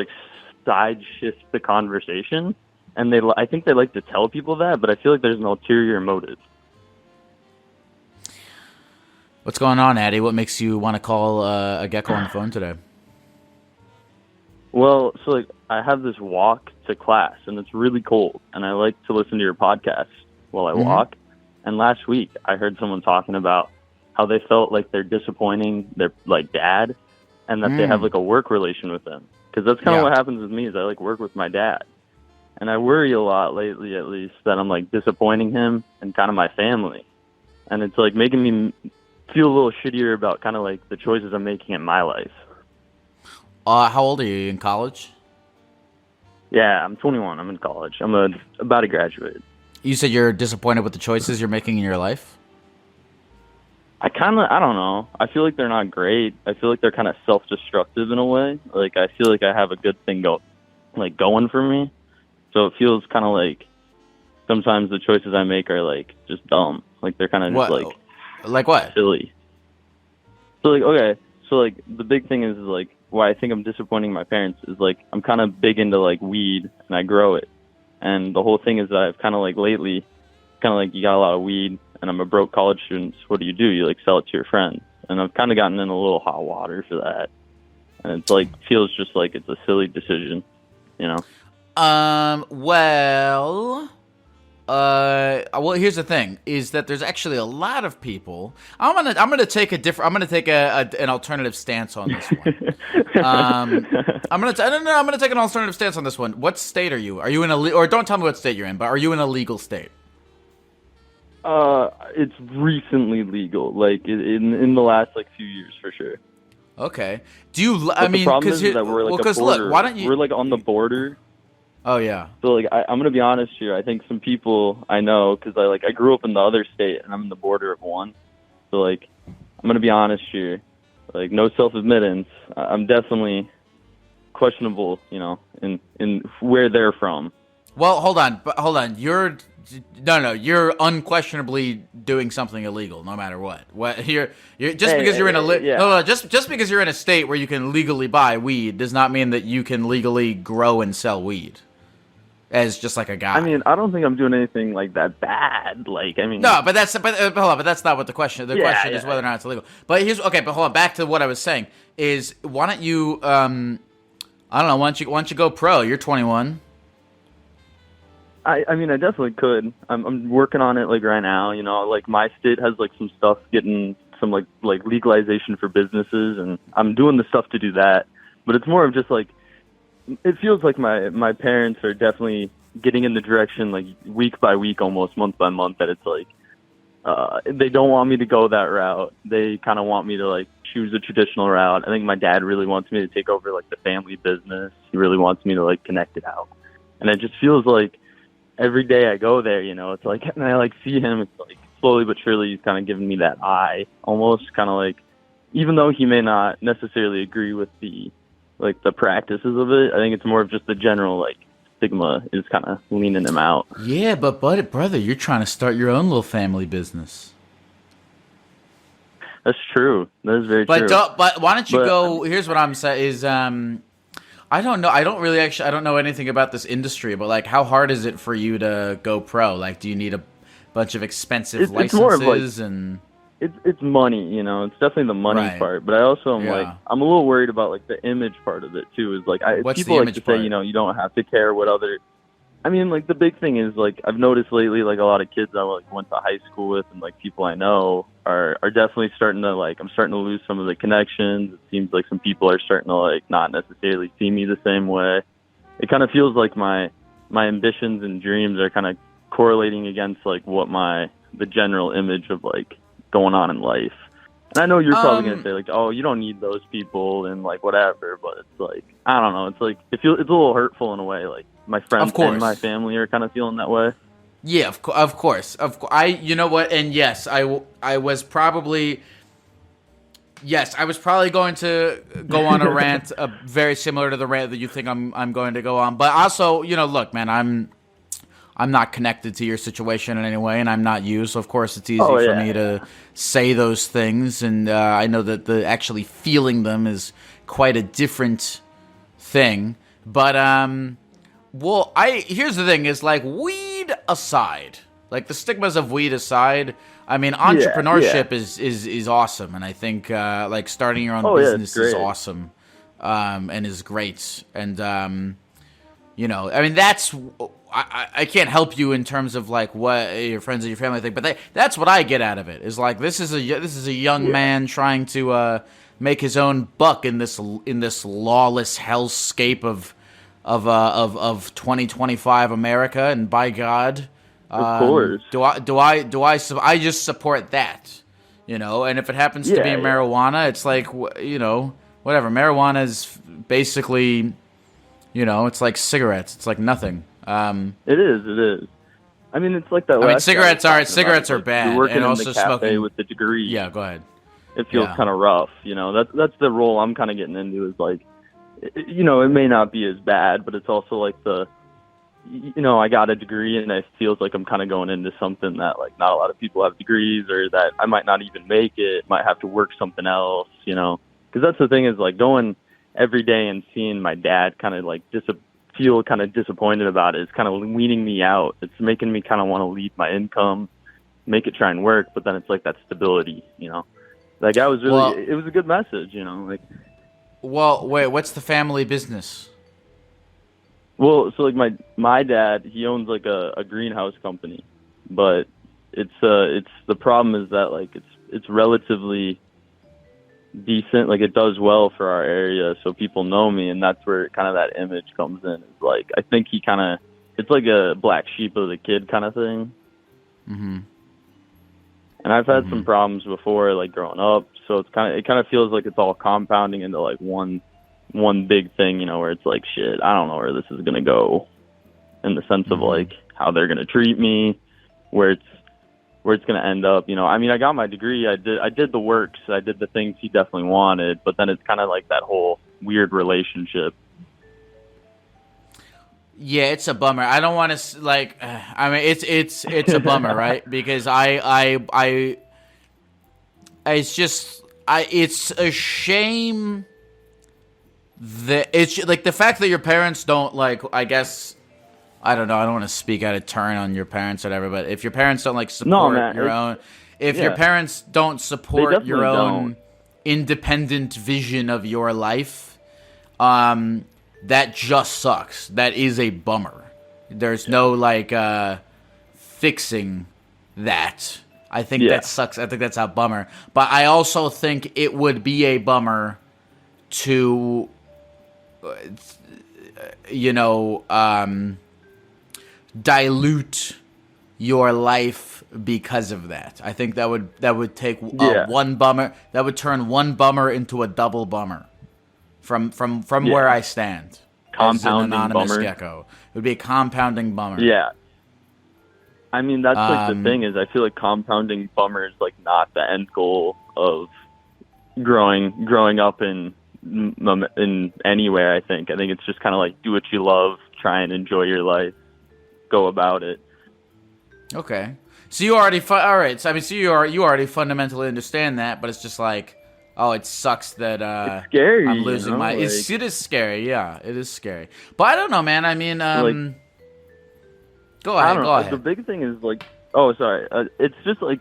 side shift the conversation, and I think they like to tell people that, but I feel like there's an ulterior motive. What's going on, Addy? What makes you want to call a gecko on the phone today? Well, so I have this walk to class, and it's really cold, and I like to listen to your podcast while I walk. And last week, I heard someone talking about how they felt like they're disappointing their dad, and that they have a work relation with them. Because that's kind of what happens with me. Is I work with my dad, and I worry a lot lately, at least, that I'm disappointing him and kind of my family, and it's making me feel a little shittier about kind of the choices I'm making in my life. How old are you? In college? Yeah, I'm 21. I'm in college. I'm about to graduate. You said you're disappointed with the choices you're making in your life? I don't know. I feel like they're not great. I feel like they're kind of self-destructive in a way. I feel like I have a good thing going for me. So it feels kind of sometimes the choices I make are just dumb. They're kind of just like what? Silly. So okay. So the big thing is why I think I'm disappointing my parents is I'm kind of big into weed, and I grow it. And the whole thing is that I've kind of lately, you got a lot of weed, and I'm a broke college student. So what do? You sell it to your friends. And I've kind of gotten in a little hot water for that. And it's feels just it's a silly decision, you know? Well, here's the thing: is that there's actually a lot of people. I'm gonna take an alternative stance on this one. I'm gonna take an alternative stance on this one. What state are you? Are you in or don't tell me what state you're in, but are you in a legal state? It's recently legal, in the last few years for sure. Okay. Do you? The problem is that we're look, why don't you? We're on the border. Oh yeah. So I'm gonna be honest here. I think some people I know because I grew up in the other state and I'm in the border of one. So I'm gonna be honest here. No self-admittance. I'm definitely questionable, in where they're from. Well, hold on. You're unquestionably doing something illegal, no matter what. You're just because you're in just because you're in a state where you can legally buy weed does not mean that you can legally grow and sell weed. As just like a guy. I mean, I don't think I'm doing anything like that bad. Like, I mean, no, but hold on, but that's not what the question. The question is whether or not it's illegal. But but hold on. Back to what I was saying is, why don't you? I don't know. Why don't you go pro? You're 21. I mean, I definitely could. I'm working on it like right now. You know, like my state has like some stuff getting some like legalization for businesses, and I'm doing the stuff to do that. But it's more of just like, it feels like my parents are definitely getting in the direction, like week by week, almost month by month, that it's like they don't want me to go that route. They kind of want me to like choose a traditional route. I think my dad really wants me to take over like the family business. He really wants me to like connect it out. And it just feels like every day I go there, you know, it's like, and I like see him, it's like slowly but surely he's kind of giving me that eye, almost kind of like, even though he may not necessarily agree with the practices of it, I think it's more of just the general like stigma is kind of leaning him out. Yeah, but brother, you're trying to start your own little family business. That's true. That is very true. But why don't you go? Here's what I'm saying is, I don't know. I don't know anything about this industry, but like, how hard is it for you to go pro? Like, do you need a bunch of expensive licenses? It's more of like, it's money, you know. It's definitely the money part, but I also am like, I'm a little worried about like the image part of it too. Is like, people like to say, you know, you don't have to care what other. I mean, like the big thing is like, I've noticed lately, like a lot of kids I like went to high school with and like people I know are definitely starting to like, I'm starting to lose some of the connections. It seems like some people are starting to like not necessarily see me the same way. It kind of feels like my ambitions and dreams are kind of correlating against like what the general image of like going on in life. And I know you're probably going to say like, oh, you don't need those people and like whatever, but it's like, I don't know. It's like, it's a little hurtful in a way. Like my friends and my family are kind of feeling that way. Yeah, of course. You know what? And yes, I was probably going to go on a rant very similar to the rant that you think I'm going to go on. But also, you know, look, man, I'm not connected to your situation in any way, and I'm not you, so of course it's easy for me to say those things, and I know that the actually feeling them is quite a different thing. But here's the thing: is like, weed aside, like the stigmas of weed aside, I mean, entrepreneurship is awesome, and I think like starting your own business is awesome, and is great, and you know, I mean, that's. I can't help you in terms of like what your friends and your family think, but that's what I get out of it. Is like, this is a young man trying to make his own buck in this lawless hellscape of 2025 America, and by God, of course, I just support that, you know. And if it happens to be marijuana, it's like, you know, whatever. Marijuana is basically, you know, it's like cigarettes. It's like nothing. It is. I mean, it's like that. I mean, cigarettes are bad. You're working and in also the cafe smoking with the degree. Yeah, go ahead. It feels kind of rough, you know. That's the role I'm kind of getting into. Is like, you know, it may not be as bad, but it's also like you know, I got a degree, and it feels like I'm kind of going into something that like not a lot of people have degrees, or that I might not even make it. Might have to work something else, you know. Because that's the thing, is like going every day and seeing my dad kind of like feel kind of disappointed about it. It's kind of weaning me out. It's making me kind of want to leave my income, make it try and work, but then it's like that stability, you know. Like it was a good message, you know. Like, well, wait, what's the family business? Well, so like my dad, he owns like a greenhouse company, but it's the problem is that like it's relatively decent, like it does well for our area, so people know me, and that's where kind of that image comes in. It's like, I think he kind of, it's like a black sheep of the kid kind of thing. Mm-hmm. And I've had some problems before, like growing up, so it kind of feels like it's all compounding into like one big thing, you know, where it's like, shit, I don't know where this is gonna go, in the sense of like how they're gonna treat me, where it's going to end up, you know. I mean, I got my degree. I did the works. I did the things he definitely wanted, but then it's kind of like that whole weird relationship. Yeah, it's a bummer. I don't want to like. I mean, it's a bummer, right? Because it's just it's a shame that it's like the fact that your parents don't like. I guess I don't know. I don't want to speak out of turn on your parents or whatever, but if your parents don't like support man, your own, if your yeah. parents don't They support your definitely own don't. independent vision of your life, that just sucks. That is a bummer. There's no like fixing that. I think that sucks. I think that's a bummer. But I also think it would be a bummer to, you know, dilute your life because of that. I think that would take one bummer. That would turn one bummer into a double bummer. From where I stand, as an anonymous bummer. Gecko, it would be a compounding bummer. Yeah. I mean, that's like the thing is, I feel like compounding bummer is like not the end goal of growing up in anywhere. I think it's just kind of like do what you love, try and enjoy your life, go about it. Okay, so you already all right. So I mean, so you already fundamentally understand that, but it's just like, oh, it sucks that it's scary. I'm losing my. It is scary. Yeah, it is scary. But I don't know, man. I mean, go ahead. Go ahead. The big thing is like, oh, sorry. It's just like,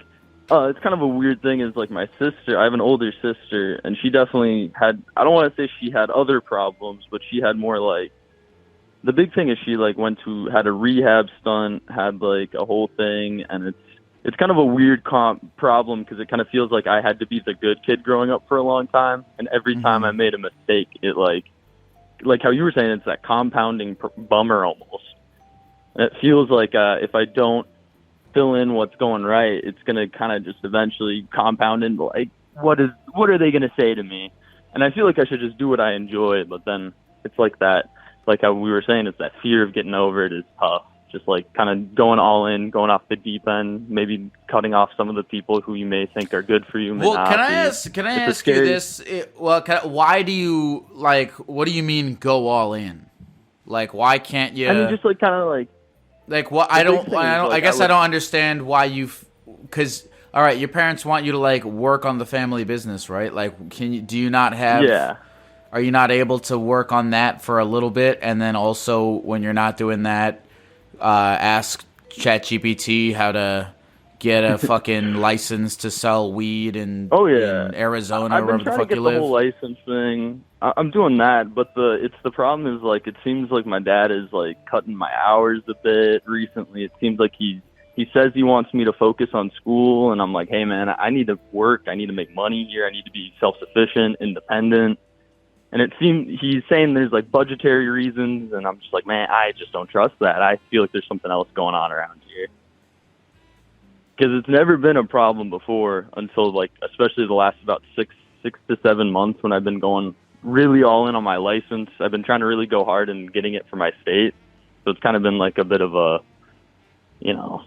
it's kind of a weird thing. Is like my sister. I have an older sister, and she definitely had. I don't want to say she had other problems, but she had more like. The big thing is she like had a rehab stunt, had like a whole thing, and it's kind of a weird problem because it kind of feels like I had to be the good kid growing up for a long time, and every time I made a mistake, it like how you were saying, it's that compounding bummer almost. And it feels like if I don't fill in what's going right, it's gonna kind of just eventually compound into like what are they gonna say to me? And I feel like I should just do what I enjoy, but then it's like that. Like how we were saying, it's that fear of getting over it is tough. Just like kind of going all in, going off the deep end, maybe cutting off some of the people who you may think are good for you. Well, can I ask you this? Why do you like? What do you mean go all in? Like, why can't you? I mean, just like kind of like what I don't. I guess I don't understand why you. Because all right, your parents want you to like work on the family business, right? Like, do you not have? Yeah. Are you not able to work on that for a little bit, and then also when you're not doing that, ask ChatGPT how to get a fucking license to sell weed in Arizona, or wherever the fuck you live? I've been trying to get the whole license thing. I'm doing that, but the problem is like it seems like my dad is like cutting my hours a bit recently. It seems like he says he wants me to focus on school, and I'm like, hey man, I need to work. I need to make money here. I need to be self-sufficient, independent. And it seems he's saying there's like budgetary reasons, and I'm just like, man, I just don't trust that. I feel like there's something else going on around here. Because it's never been a problem before until like, especially the last about six to 7 months when I've been going really all in on my license. I've been trying to really go hard in getting it for my state. So it's kind of been like a bit of a, you know.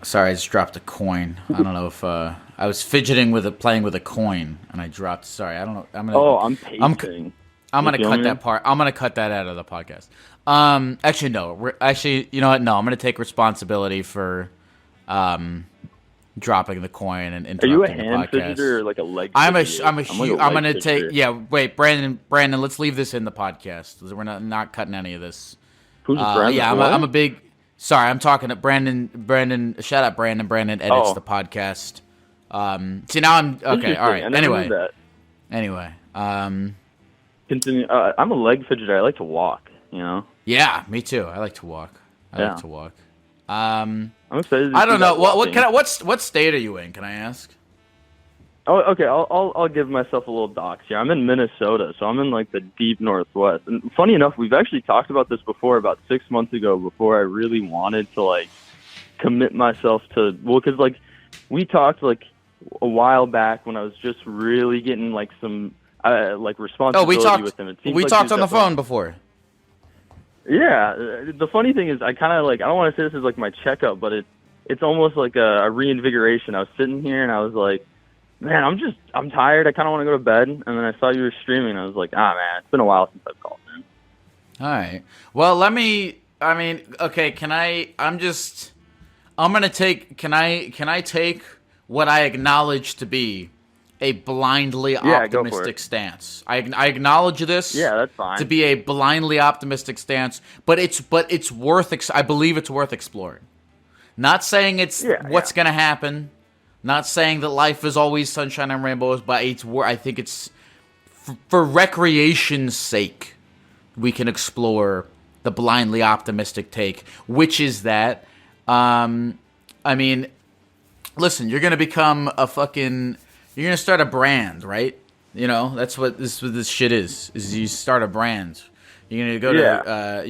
Sorry, I just dropped a coin. I don't know if I was fidgeting playing with a coin, and I dropped. Sorry, I don't know. I'm pacing. I'm gonna cut that part. I'm gonna cut that out of the podcast. Actually, no. Actually, you know what? No, I'm gonna take responsibility for dropping the coin and interrupting the podcast. Are you a hand fidgeter or like a leg fidgeter? I'm gonna take. Yeah, wait, Brandon. Let's leave this in the podcast. We're not cutting any of this. Who's Brandon? Yeah, I'm a big. Sorry, I'm talking to Brandon. Shout out Brandon. Brandon edits the podcast. See, now I'm okay. All right. Anyway. Continue. I'm a leg fidgeter. I like to walk. You know. Yeah, me too. I like to walk. I'm excited. I don't know. What state are you in? Can I ask? Oh, okay. I'll give myself a little dox here. I'm in Minnesota, so I'm in like the deep northwest. And funny enough, we've actually talked about this before, about 6 months ago, before I really wanted to like commit myself to. Well, because like we talked like a while back when I was just really getting like some like responsibility with him. We talked on the phone before. Yeah. The funny thing is, I kind of like. I don't want to say this is like my checkup, but it's almost like a reinvigoration. I was sitting here and I was like. Man, I'm tired. I kind of want to go to bed. And then I saw you were streaming. I was like, man, it's been a while since I've called in. All right. Well, okay, can I take what I acknowledge to be a blindly optimistic stance? I acknowledge this. Yeah, that's fine. To be a blindly optimistic stance, but it's worth. I believe it's worth exploring. Not saying it's what's gonna happen. Not saying that life is always sunshine and rainbows, but I think it's for recreation's sake, we can explore the blindly optimistic take, which is that, listen, you're gonna become you're gonna start a brand, right? You know, that's what this shit is you start a brand. You're gonna go to,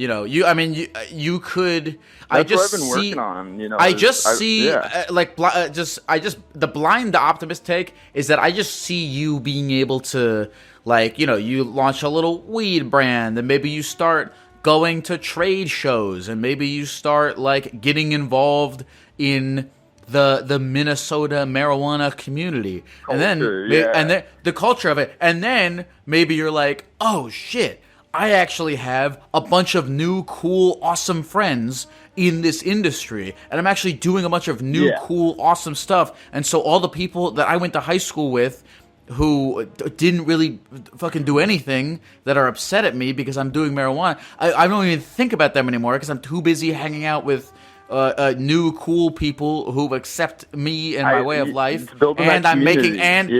you could. That's what I've been working on. You know, the blind optimist take is that I just see you being able to, you launch a little weed brand, and maybe you start going to trade shows, and maybe you start getting involved in the Minnesota marijuana community, and then the culture of it, and then maybe you're like, oh shit, I actually have a bunch of new, cool, awesome friends in this industry, and I'm actually doing a bunch of new, cool, awesome stuff. And so all the people that I went to high school with who didn't really fucking do anything, that are upset at me because I'm doing marijuana, I don't even think about them anymore because I'm too busy hanging out with new, cool people who accept me and my way of life, and I'm making and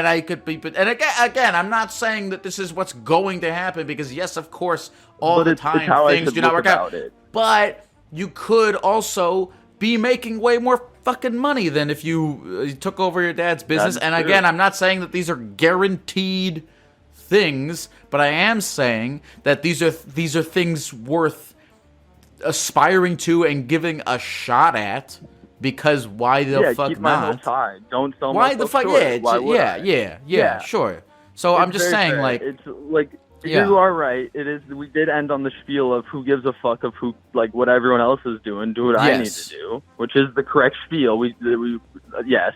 I could be, and again, I'm not saying that this is what's going to happen, because yes, of course, the time things do not work out. But you could also be making way more fucking money than if you took over your dad's business. And again, I'm not saying that these are guaranteed things, but I am saying that these are things worth aspiring to and giving a shot at. Because why the fuck keep not? My hopes high. Don't sell why the fuck? Yeah, sure. So I'm just saying, you are right. It is. We did end on the spiel of who gives a fuck of who, what everyone else is doing. Do what I need to do, which is the correct spiel. We yes.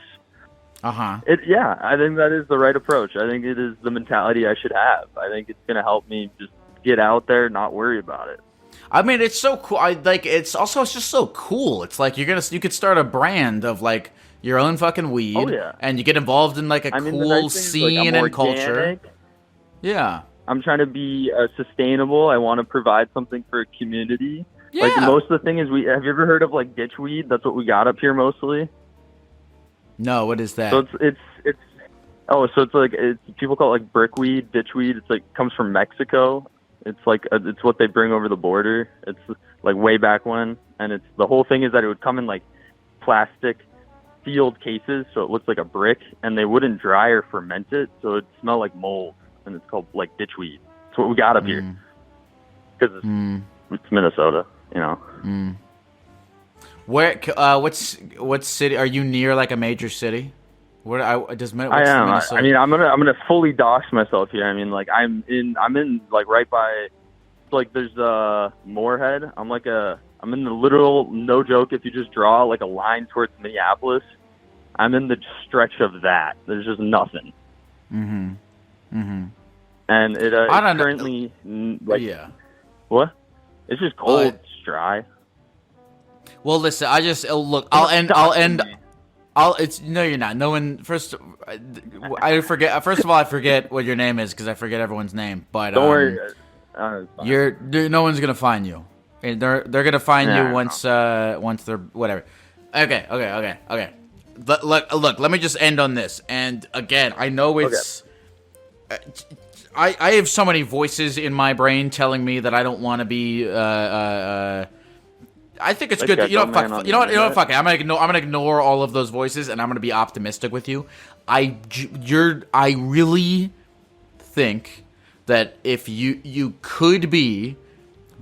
I think that is the right approach. I think it is the mentality I should have. I think it's gonna help me just get out there, not worry about it. I mean, it's so cool. It's just so cool. It's like you could start a brand of your own fucking weed, and you get involved in cool scene and culture. Yeah, I'm trying to be sustainable. I want to provide something for a community. Yeah. Most of the thing is, have you ever heard of ditchweed? That's what we got up here mostly. No, what is that? So it's people call it brickweed, ditchweed. It's comes from Mexico. It's it's what they bring over the border. It's way back when, and it's the whole thing is that it would come in plastic sealed cases, so it looks like a brick, and they wouldn't dry or ferment it, so it'd smell like mold, and it's called ditchweed. It's what we got up here, because it's Minnesota, you know. Where? What city? Are you near a major city? Where I am. Minnesota? I mean, I'm gonna fully dox myself here. I mean, I'm in right by, there's Moorhead. I'm in the literal, no joke, if you just draw a line towards Minneapolis, I'm in the stretch of that. There's just nothing. And it currently what? It's just cold. It's dry. Well, listen. I'll end. No, you're not. No one. I forget. First of all, I forget what your name is because I forget everyone's name. But don't worry. No one's gonna find you. They're gonna find you once they're whatever. Okay. Look. Let me just end on this. And again, I know it's. I have so many voices in my brain telling me that I don't want to be. I think it's good. You know what? Fuck it. I'm gonna ignore all of those voices, and I'm gonna be optimistic with you. I really think that if you could be,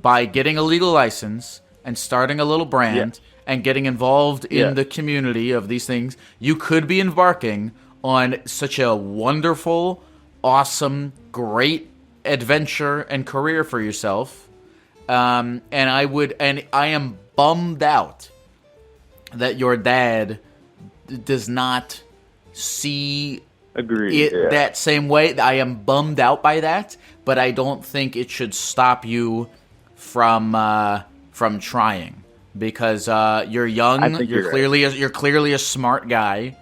by getting a legal license and starting a little brand and getting involved in the community of these things, you could be embarking on such a wonderful, awesome, great adventure and career for yourself. And I am bummed out that your dad does not see Agreed. it that same way. I am bummed out by that, but I don't think it should stop you from trying, because you're young. You're clearly a smart guy,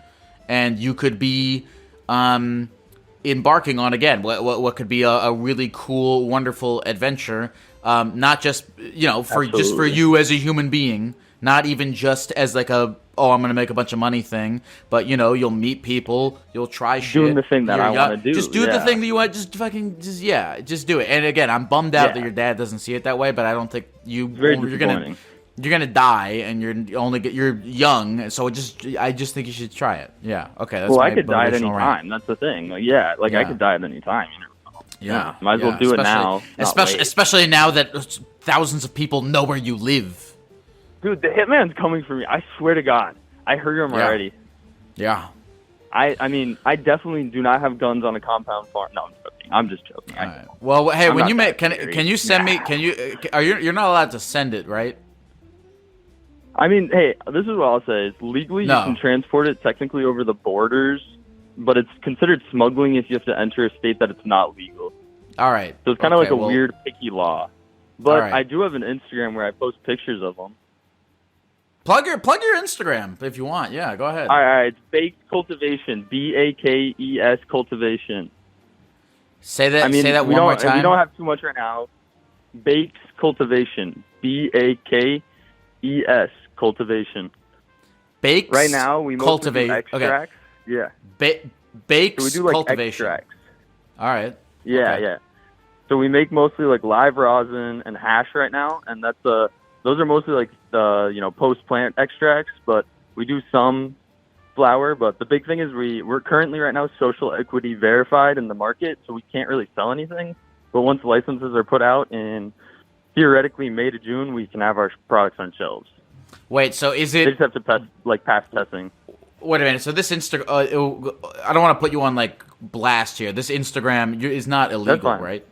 and you could be embarking on, again, what could be a really cool, wonderful adventure. Not just for you as a human being, not even just as like I'm gonna make a bunch of money thing, but you'll meet people, you'll try shit. Doing the thing that I want to do. Just do the thing that you want. Just do it. And again, I'm bummed out that your dad doesn't see it that way, but I don't think you're gonna die, and you're young, so I just think you should try it. Yeah. Okay. That's I could die at any time. That's the thing. I could die at any time. Yeah. Might as well do it now. Especially now that thousands of people know where you live. Dude, the hitman's coming for me. I swear to God. I heard him already. Yeah. I mean, I definitely do not have guns on a compound farm. No, I'm just joking. Right. Well, hey, when you make, can you send me? You're not allowed to send it, right? I mean, hey, this is what I'll say. It's legally you can transport it technically over the borders, but it's considered smuggling if you have to enter a state that it's not legal. All right. So it's kind of like a weird, picky law. But I do have an Instagram where I post pictures of them. Plug your Instagram if you want. Yeah, go ahead. All right. It's Bakes Cultivation. BAKES Cultivation. Say that one more time. We don't have too much right now. Bakes Cultivation. BAKES Cultivation. Bakes. Right now we mostly do extracts. Okay. Yeah. Bakes. So we do like cultivation. Extracts. All right. Yeah, okay. yeah. So we make mostly like live rosin and hash right now, and those are mostly like post plant extracts. But we do some flower. But the big thing is we're currently right now social equity verified in the market, so we can't really sell anything. But once licenses are put out in theoretically May to June, we can have our products on shelves. Wait, so is it? They just have to pass testing. Wait a minute. So this I don't want to put you on like blast here. This Instagram is not illegal, right?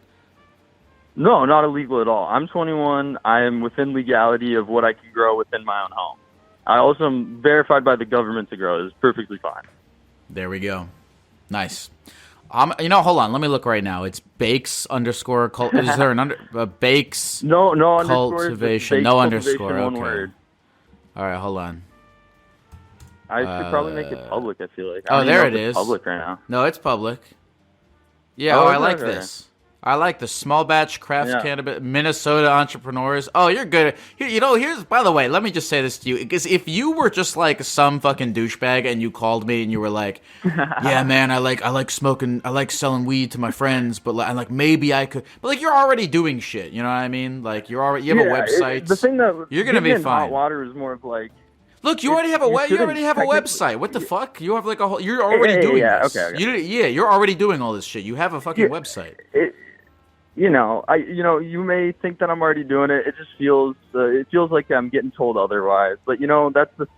No, not illegal at all. I'm 21. I am within legality of what I can grow within my own home. I also am verified by the government to grow. It's perfectly fine. There we go. Nice. Hold on. Let me look right now. It's Bakes _ cult. Is there an Bakes? No cultivation. No underscore. One okay. word. All right, hold on. I should probably make it public. I feel like. There it is. Public right now. No, it's public. Yeah. I like this. I like the small batch craft cannabis Minnesota entrepreneurs. Oh, you're good. Here's, by the way, let me just say this to you, because if you were just like some fucking douchebag and you called me and you were like, yeah, man, I like smoking, I like selling weed to my friends, but like maybe I could, but like you're already doing shit. You know what I mean? Like you have a website. The thing that you're gonna be fine. Hot water is more of like. Look, you already have a website. What the fuck? You have like a whole. You're already doing this. Okay. You're already doing all this shit. You have a fucking website. You may think that I'm already doing it. It just feels like I'm getting told otherwise. But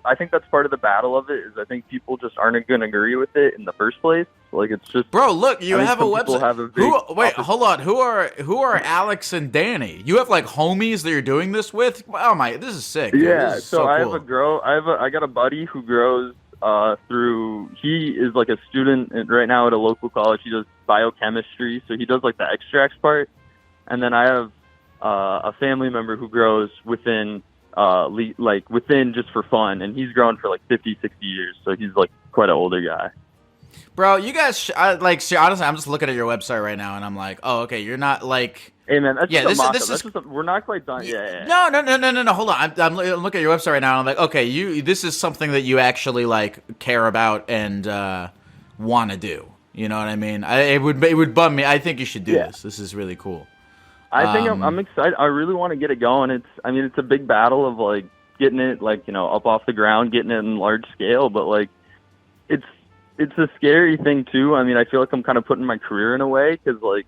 I think that's part of the battle of it. Is I think people just aren't going to agree with it in the first place. Like it's just. Bro, look, you have a website. Hold on. Who are Alex and Danny? You have like homies that you're doing this with? Oh my, this is sick. Dude. Yeah. This is so I cool. I got a buddy who grows. He is like a student right now at a local college. He does biochemistry, so he does like the extracts part. And then I have a family member who grows within just for fun, and he's grown for like 50, 60 years, so he's like quite an older guy. Bro, you guys, honestly, I'm just looking at your website right now, and I'm like, oh, okay, you're not like... Hey, man, we're not quite done. Yeah. No, hold on. I'm looking at your website right now, and I'm like, okay, this is something that you actually, like, care about and want to do. You know what I mean? It would bum me. I think you should do this. This is really cool. I think I'm excited. I really want to get it going. It's a big battle of, like, getting it, like, up off the ground, getting it in large scale, but, like, it's a scary thing, too. I mean, I feel like I'm kind of putting my career in a way, because, like,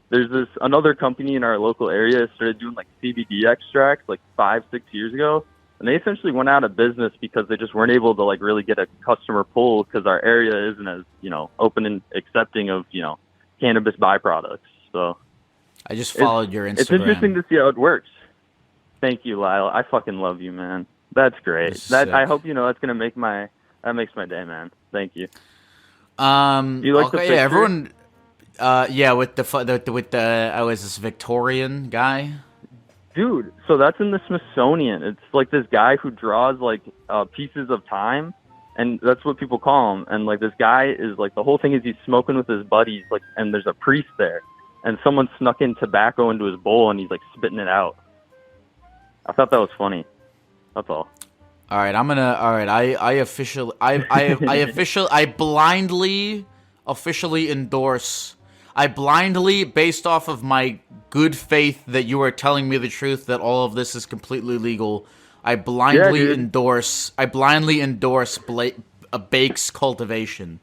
there's another company in our local area started doing like CBD extracts like 5-6 years ago, and they essentially went out of business because they just weren't able to like really get a customer pull because our area isn't as open and accepting of cannabis byproducts. So I just followed your Instagram. It's interesting to see how it works. Thank you, Lyle. I fucking love you, man. That's great. I hope that's gonna makes my day, man. Thank you. Do you like the okay, picture? yeah, everyone. Yeah, with the oh, is this Victorian guy? Dude, so that's in the Smithsonian. It's like this guy who draws like pieces of time, and that's what people call him. And like this guy is like, the whole thing is he's smoking with his buddies, like, and there's a priest there, and someone snuck in tobacco into his bowl, and he's like spitting it out. I thought that was funny. That's all. All right, I blindly officially endorse. I blindly, based off of my good faith that you are telling me the truth, that all of this is completely legal. I blindly endorse a Bakes cultivation.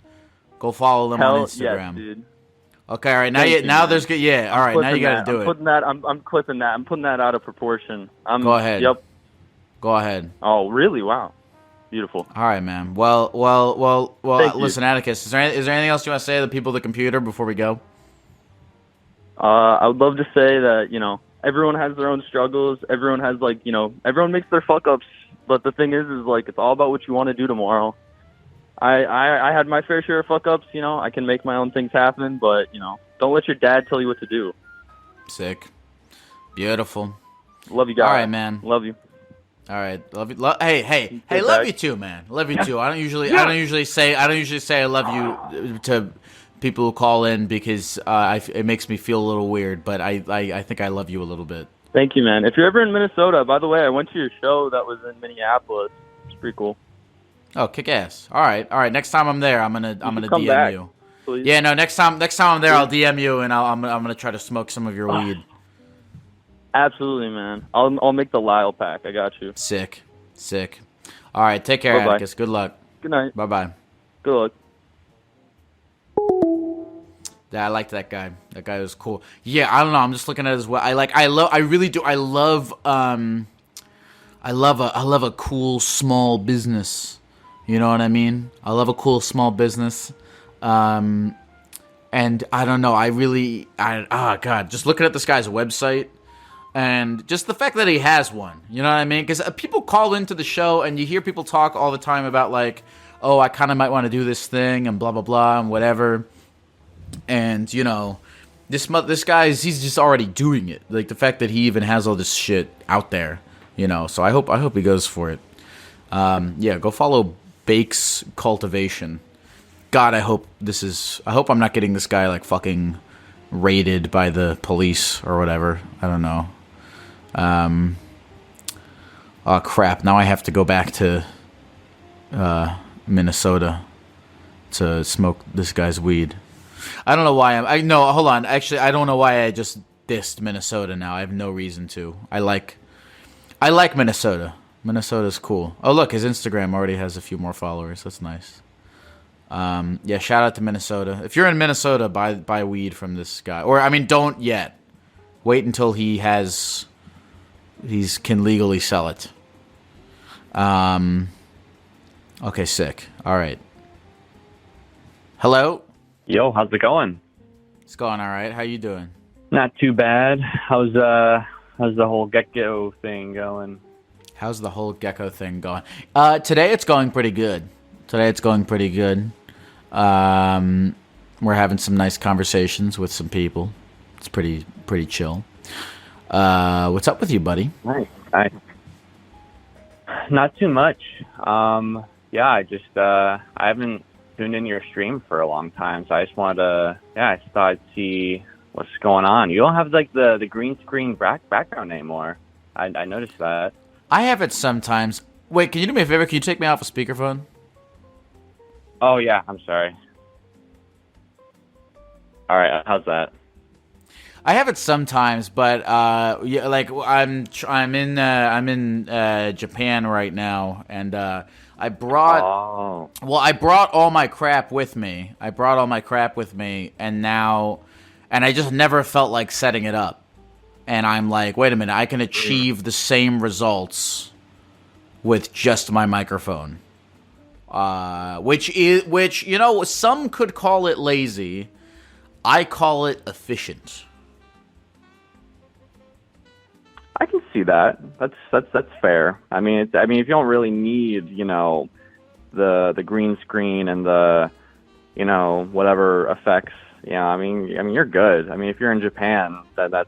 Go follow them on Instagram. Yes, dude. Okay, all right. Now there's good. Yeah, all right. Now you got to do it. I'm clipping that. I'm putting that out of proportion. Go ahead. Yep. Go ahead. Oh, really? Wow. Beautiful. All right, man. Well. Listen, Atticus, is there anything else you want to say to the people of the computer before we go? I would love to say that, everyone has their own struggles. Everyone has everyone makes their fuck ups. But the thing is like, it's all about what you want to do tomorrow. I had my fair share of fuck ups. I can make my own things happen. But don't let your dad tell you what to do. Sick. Beautiful. Love you guys. All right, man. Love you. All right, love you. Hey, love you too, man. Love you too. I don't usually say I love you to people who call in because it makes me feel a little weird. But I think I love you a little bit. Thank you, man. If you're ever in Minnesota, by the way, I went to your show that was in Minneapolis. It's pretty cool. Oh, kick ass. All right. Next time I'm there, I'm gonna DM back, you. Please. Yeah, no. Next time I'm there, I'll DM you and I'm gonna try to smoke some of your weed. Absolutely, man. I'll make the Lyle pack. I got you. Sick. All right, take care, Bye-bye. Atticus. Good luck. Good night. Bye. Good luck. Yeah, I liked that guy. That guy was cool. Yeah, I don't know. I'm just looking at it as well. I really do. I love a cool small business. You know what I mean? I love a cool small business. And I don't know. God, just looking at this guy's website. And just the fact that he has one, you know what I mean? Because people call into the show and you hear people talk all the time about like, oh, I kind of might want to do this thing and blah, blah, blah and whatever. And, this guy, he's just already doing it. Like the fact that he even has all this shit out there, So I hope he goes for it. Yeah, go follow Bakes Cultivation. God, I hope I'm not getting this guy like fucking raided by the police or whatever. I don't know. Oh crap, now I have to go back to Minnesota to smoke this guy's weed. I don't know why hold on. Actually, I don't know why I just dissed Minnesota now. I have no reason to. I like Minnesota. Minnesota's cool. Oh look, his Instagram already has a few more followers. That's nice. Yeah, shout out to Minnesota. If you're in Minnesota, buy weed from this guy. Or don't yet. Wait until he can legally sell it. Okay, sick. All right. Hello? Yo, how's it going? It's going all right. How you doing? Not too bad. How's the whole Gecko thing going? How's the whole Gecko thing going? Today it's going pretty good. We're having some nice conversations with some people. It's pretty chill. What's up with you, buddy? Nice. Not too much. Yeah, I haven't tuned in your stream for a long time, so I just wanted to, I just thought I'd see what's going on. You don't have like the green screen background anymore. I noticed that. I have it sometimes. Wait, can you do me a favor? Can you take me off a speakerphone? Oh yeah, I'm sorry. All right, how's that? I have it sometimes, but yeah, like I'm in Japan right now, and I brought all my crap with me. And I just never felt like setting it up. And I'm like, wait a minute, I can achieve the same results with just my microphone. Which some could call it lazy. I call it efficient. I can see that. That's fair. I mean, if you don't really need, the green screen and the whatever effects. I mean, you're good. I mean, if you're in Japan, that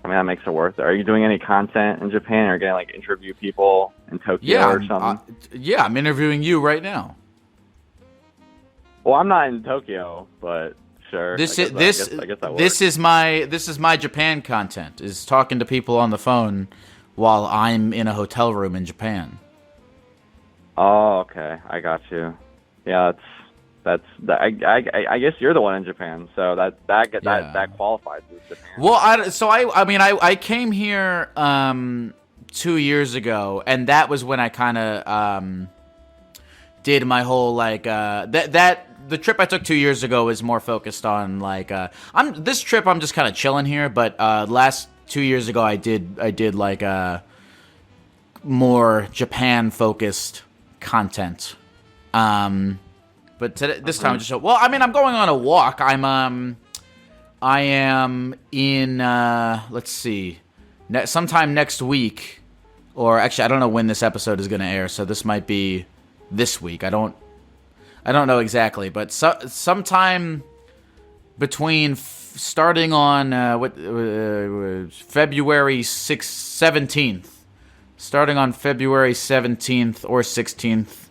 makes it worth it. Are you doing any content in Japan, or getting like interview people in Tokyo or something? I'm interviewing you right now. Well, I'm not in Tokyo, but sure. This I guess that works. is my Japan content, is talking to people on the phone while I'm in a hotel room in Japan. Oh, okay. I got you. Yeah, I guess you're the one in Japan, so that qualifies as Japan. Well, I came here 2 years ago, and that was when I kind of did my whole the trip I took 2 years ago is more focused on this trip I'm just kind of chilling here, but last 2 years ago I did like more Japan focused content. But this time I'm going on a walk. I am in let's see, sometime next week, or actually I don't know when this episode is going to air, so this might be this week. I don't know exactly, but sometime between starting on February 17th, starting on February 17th or 16th,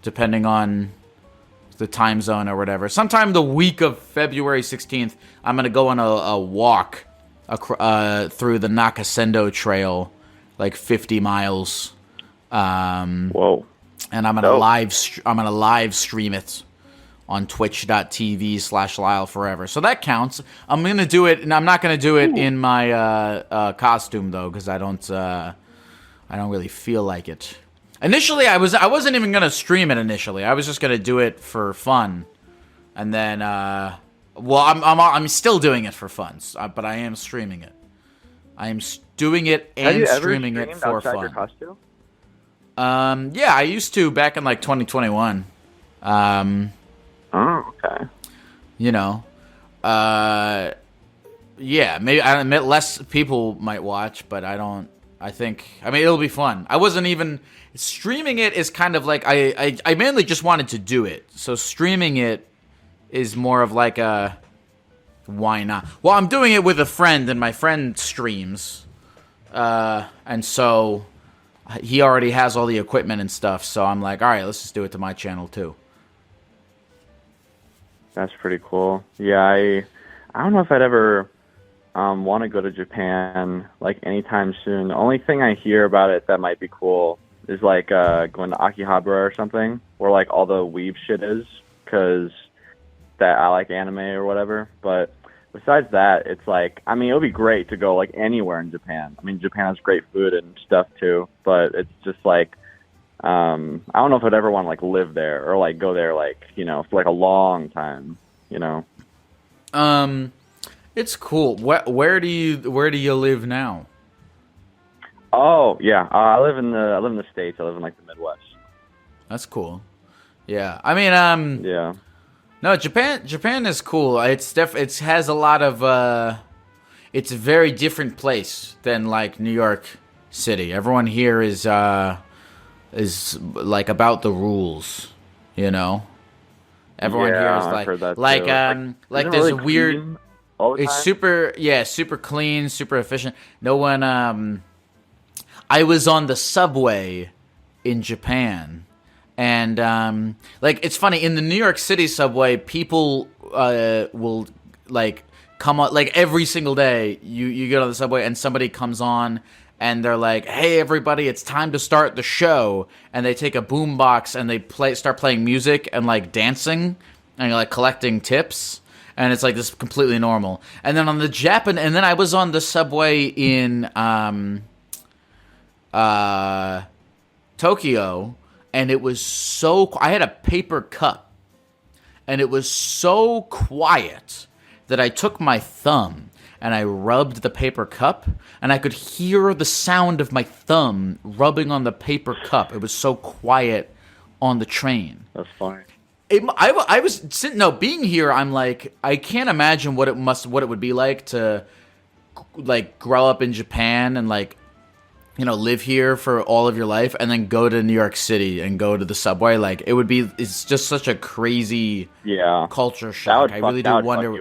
depending on the time zone or whatever. Sometime the week of February 16th, I'm going to go on a walk through the Nakasendo Trail, like 50 miles. Whoa. And I'm going to live stream it on twitch.tv/Lyle Forever. So that counts. I'm going to do it, and I'm not going to do it in my costume though, cuz I don't really feel like it. Initially, I wasn't even gonna stream it. Initially, I was just gonna do it for fun, and then, I'm still doing it for fun, but I am streaming it. I am doing it and streaming it for fun. Your costume? Yeah, I used to back in 2021. Oh, okay. Yeah, maybe I admit less people might watch, but I don't. I think it'll be fun. I wasn't even streaming it is kind of like I mainly just wanted to do it. So streaming it is more of like a why not? Well, I'm doing it with a friend, and my friend streams, and so he already has all the equipment and stuff. So I'm like, all right, let's just do it to my channel too. That's pretty cool. Yeah, I don't know if I'd ever want to go to Japan anytime soon. The only thing I hear about it that might be cool is going to Akihabara or something, where all the weeb shit is, because that I like anime or whatever. But besides that, it's it would be great to go anywhere in Japan. I mean, Japan has great food and stuff too, but it's just I don't know if I'd ever want to live there or go there for a long time. It's cool. Where do you live now? Oh yeah, I live in the States. I live in the Midwest. That's cool. Yeah, I mean, yeah. No, Japan is cool. It has a lot of it's a very different place than New York City. Everyone here is about the rules, Everyone here is I've heard that too. there's really a weird. It's super clean, super efficient. No one. I was on the subway in Japan, and it's funny, in the New York City subway, people will come on every single day. You get on the subway and somebody comes on and they're like, "Hey everybody, it's time to start the show," and they take a boombox and they start playing music and dancing and collecting tips. And it's this completely normal. And then on and then I was on the subway in Tokyo, and it was I had a paper cup, and it was so quiet that I took my thumb and I rubbed the paper cup, and I could hear the sound of my thumb rubbing on the paper cup. It was so quiet on the train. That's fine. I was sitting. No, being here, I'm I can't imagine what it would be like to grow up in Japan and live here for all of your life and then go to New York City and go to the subway. Like, it's just such a crazy culture shock. I really do wonder.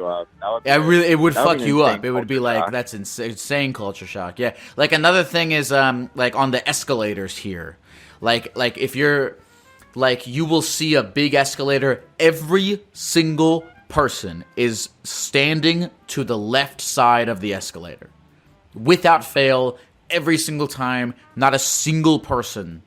It would fuck you up. It would be like, that's insane culture shock. Yeah. Like, another thing is, like, on the escalators here, like if you're, like, you will see a big escalator. Every single person is standing to the left side of the escalator. Without fail, every single time, not a single person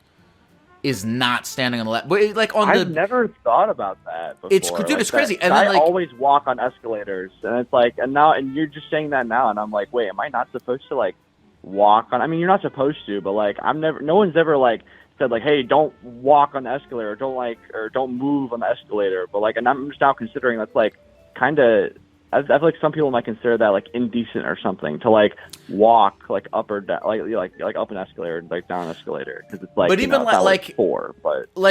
is not standing on the left. Like I've never thought about that before. It's crazy. And then, I always walk on escalators, and it's like, and you're just saying that now, and I'm like, wait, am I not supposed to like walk on? I mean, you're not supposed to, but like, no one's ever like said like, hey, don't walk on the escalator, or don't move on the escalator. But like, and I'm just now considering that's like kind of. I feel like some people might consider that like indecent or something to like walk like up or down, like up an escalator, like down an escalator, because it's like. But even like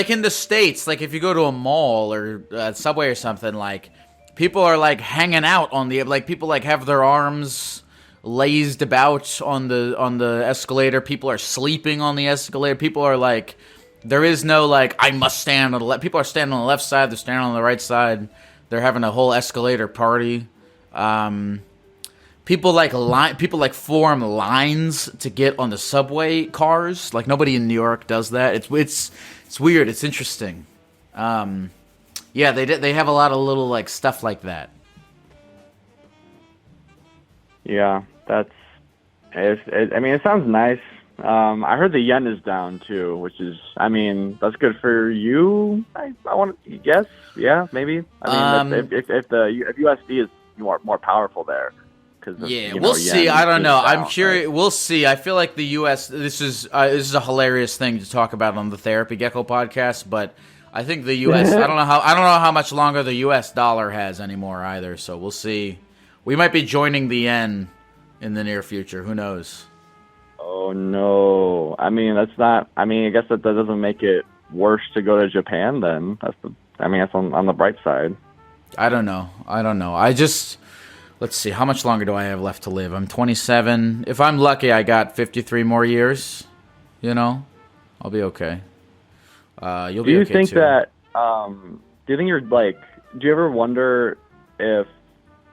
in the States, like if you go to a mall or a subway or something, like people are like hanging out on the people like have their arms lazed about on the escalator. People are sleeping on the escalator. People are like, there is no like I must stand on the left. People are standing on the left side. They're standing on the right side. They're having a whole escalator party. People like form lines to get on the subway cars. Like nobody in New York does that. It's weird. It's interesting. Yeah, they have a lot of little like stuff like that. Yeah, it sounds nice. I heard the yen is down too, which is, I mean, that's good for you. I want to guess, yeah, maybe. I mean, if USD is more powerful there, because we'll see. I don't know. I'm curious. Right? We'll see. I feel like the U.S. This is a hilarious thing to talk about on the Therapy Gecko podcast, but I think the U.S. I don't know how much longer the U.S. dollar has anymore either. So we'll see. We might be joining the yen in the near future. Who knows? Oh no! I mean, that's not. I mean, I guess that doesn't make it worse to go to Japan. Then that's on the bright side. I don't know. Let's see. How much longer do I have left to live? I'm 27. If I'm lucky, I got 53 more years. I'll be okay. You'll be okay too. Do you think that? Do you think you're like? Do you ever wonder if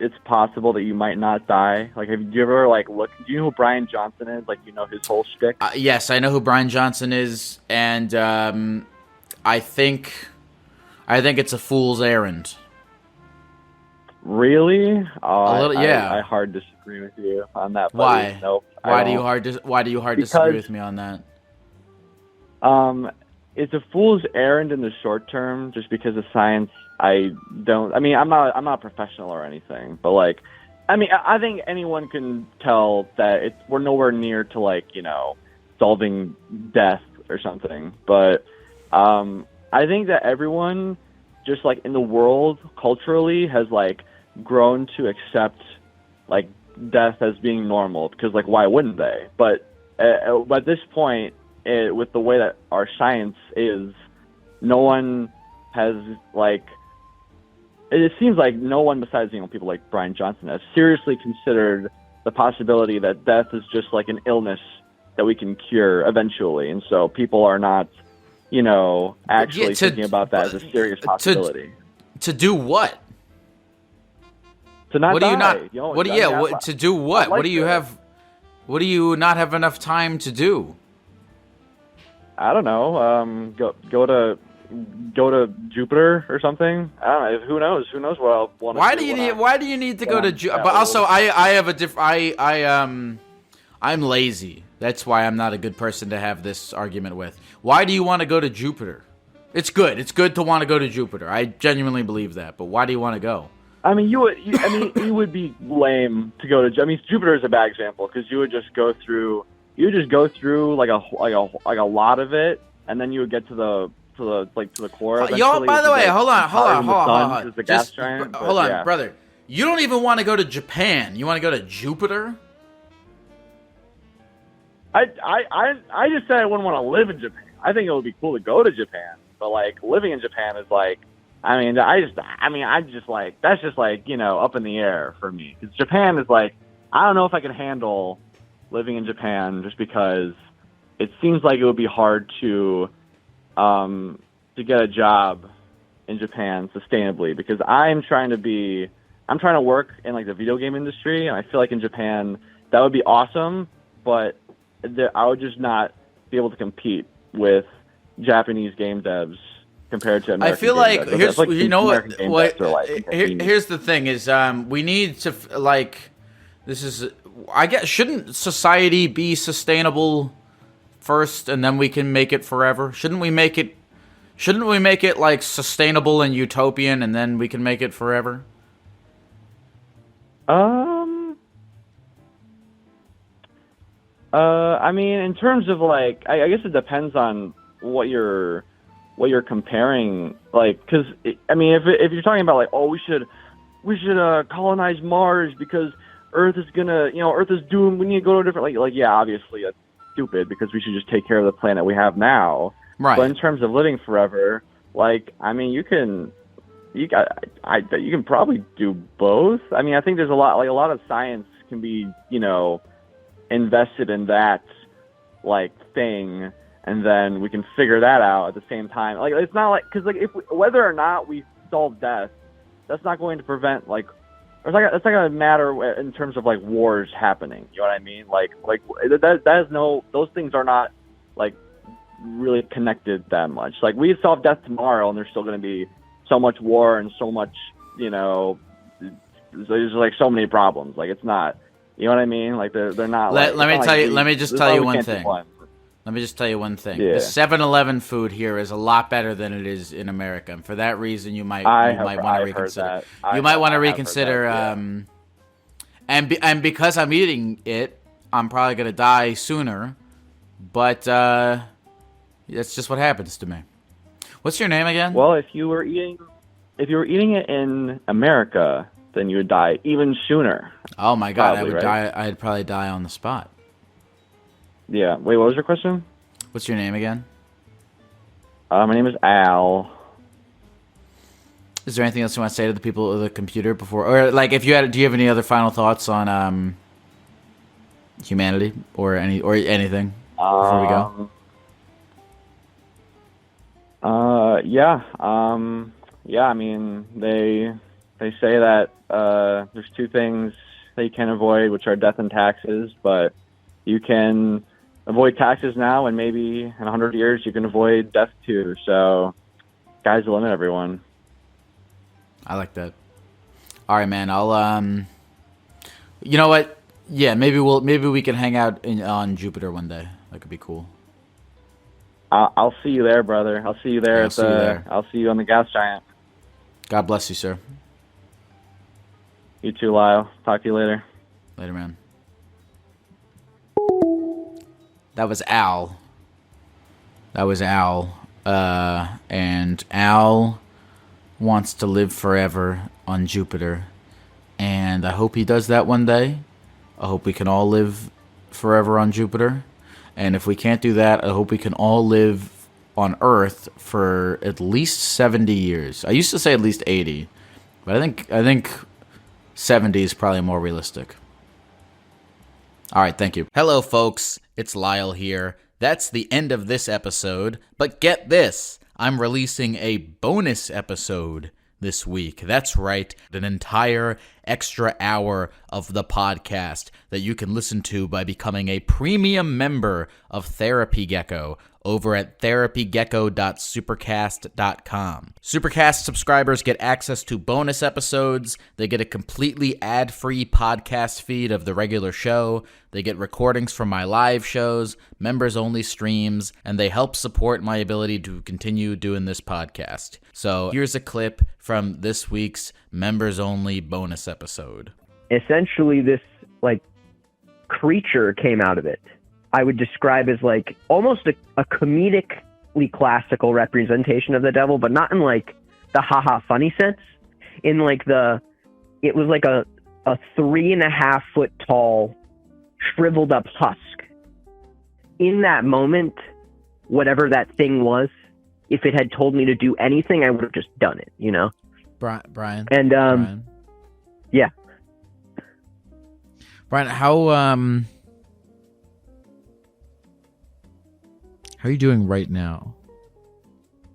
it's possible that you might not die? Like, do you ever like look? Do you know who Brian Johnson is? Like, his whole shtick? Yes, I know who Brian Johnson is, and I think it's a fool's errand. Really? A little, yeah. I hard disagree with you on that. Why? Nope. Why do you hard disagree with me on that? It's a fool's errand in the short term, just because of science. I'm not a professional or anything, but like, I think anyone can tell that we're nowhere near to like, solving death or something. But I think that everyone, just like in the world culturally, has like grown to accept like death as being normal, because like why wouldn't they? But at this point, with the way that our science is, no one has like. It seems like no one besides people like Brian Johnson has seriously considered the possibility that death is just like an illness that we can cure eventually, and so people are not, actually thinking about that as a serious possibility. To do what? To not die. To do what? What do you have? What do you not have enough time to do? I don't know. Go to Jupiter or something. I don't know. Who knows? Who knows what I'll want to do? Why do you need to go to Jupiter? But also, I have a different. I'm lazy. That's why I'm not a good person to have this argument with. Why do you want to go to Jupiter? It's good. It's good to want to go to Jupiter. I genuinely believe that. But why do you want to go? I mean, you would be lame to go to. I mean, Jupiter is a bad example, because you would just go through. Like a lot of it, and then you would get to the core. Yo, by the way, hold on. Hold on, brother. You don't even want to go to Japan. You want to go to Jupiter? I just said I wouldn't want to live in Japan. I think it would be cool to go to Japan, but like living in Japan is like, that's just like up in the air for me. Because Japan is like, I don't know if I can handle living in Japan, just because it seems like it would be hard to get a job in Japan sustainably, because I'm trying to work in like the video game industry, and I feel like in Japan that would be awesome, but I would just not be able to compete with Japanese game devs compared to American I feel game like devs. here's Like you know what American game devs are like, here's the thing is we need to like this is I guess shouldn't society be sustainable first and then we can make it forever? Shouldn't we make it like sustainable and utopian and then we can make it forever? I mean, in terms of like, I guess it depends on what you're comparing. Like, because I mean, if you're talking about like, oh, we should colonize Mars because Earth is Earth is doomed. We need to go to a different like yeah, obviously that's stupid because we should just take care of the planet we have now. Right. But in terms of living forever, like, I mean, you can probably do both. I mean, I think there's a lot of science can be, invested in that like thing, and then we can figure that out at the same time. Like, it's not like, because like whether or not we solve death, that's not going to prevent like, or it's not going to matter in terms of like wars happening. You know what I mean? Like that is those things are not like really connected that much. Like, we solve death tomorrow and there's still going to be so much war and so much, there's like so many problems. Like, it's not, you know what I mean? Like, they're not. Let me just tell you one thing. Let me just tell you one thing. Yeah. The 7-Eleven food here is a lot better than it is in America, and for that reason, you might want to reconsider. You might want to reconsider. And because I'm eating it, I'm probably gonna die sooner. But that's just what happens to me. What's your name again? Well, if you were eating it in America, then you would die even sooner. Oh my God, probably, I would right? die. I'd probably die on the spot. Yeah. Wait, what was your question? What's your name again? My name is Al. Is there anything else you want to say to the people of the computer before, or like, do you have any other final thoughts on humanity or anything before we go? Yeah. I mean, they say that there's two things that you can avoid, which are death and taxes. But you can avoid taxes now, and maybe in 100 years you can avoid death too. So, sky's the limit, everyone. I like that. All right, man. I'll you know what? Yeah, maybe we can hang out on Jupiter one day. That could be cool. I'll see you there, brother. I'll see you there. I'll see you on the gas giant. God bless you, sir. You too, Lyle. Talk to you later. Later, man. That was Al. And Al wants to live forever on Jupiter. And I hope he does that one day. I hope we can all live forever on Jupiter. And if we can't do that, I hope we can all live on Earth for at least 70 years. I used to say at least 80, but I think 70 is probably more realistic. All right, thank you. Hello, folks. It's Lyle here. That's the end of this episode, but get this. I'm releasing a bonus episode this week. That's right, an entire extra hour of the podcast that you can listen to by becoming a premium member of Therapy Gecko over at therapygecko.supercast.com. Supercast subscribers get access to bonus episodes. They get a completely ad-free podcast feed of the regular show. They get recordings from my live shows, members-only streams, and they help support my ability to continue doing this podcast. So here's a clip from this week's members-only bonus episode. Essentially, this creature came out of it. I would describe as almost a comedically classical representation of the devil, but not in the haha funny sense. In it was a 3.5 foot tall, shriveled up husk. In that moment, whatever that thing was, if it had told me to do anything, I would have just done it, Brian. And Brian. Yeah. Brian, how How are you doing right now?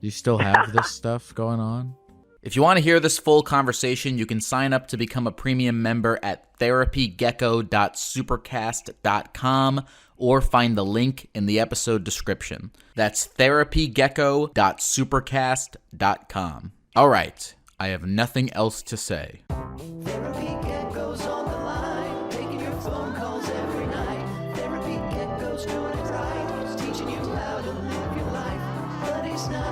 Do you still have this stuff going on? If you want to hear this full conversation, you can sign up to become a premium member at therapygecko.supercast.com or find the link in the episode description. That's therapygecko.supercast.com. All right, I have nothing else to say. Therapy Gecko's on the line, taking your phone calls every night. Therapy Gecko's doing it right, teaching you how to live your life. But he's not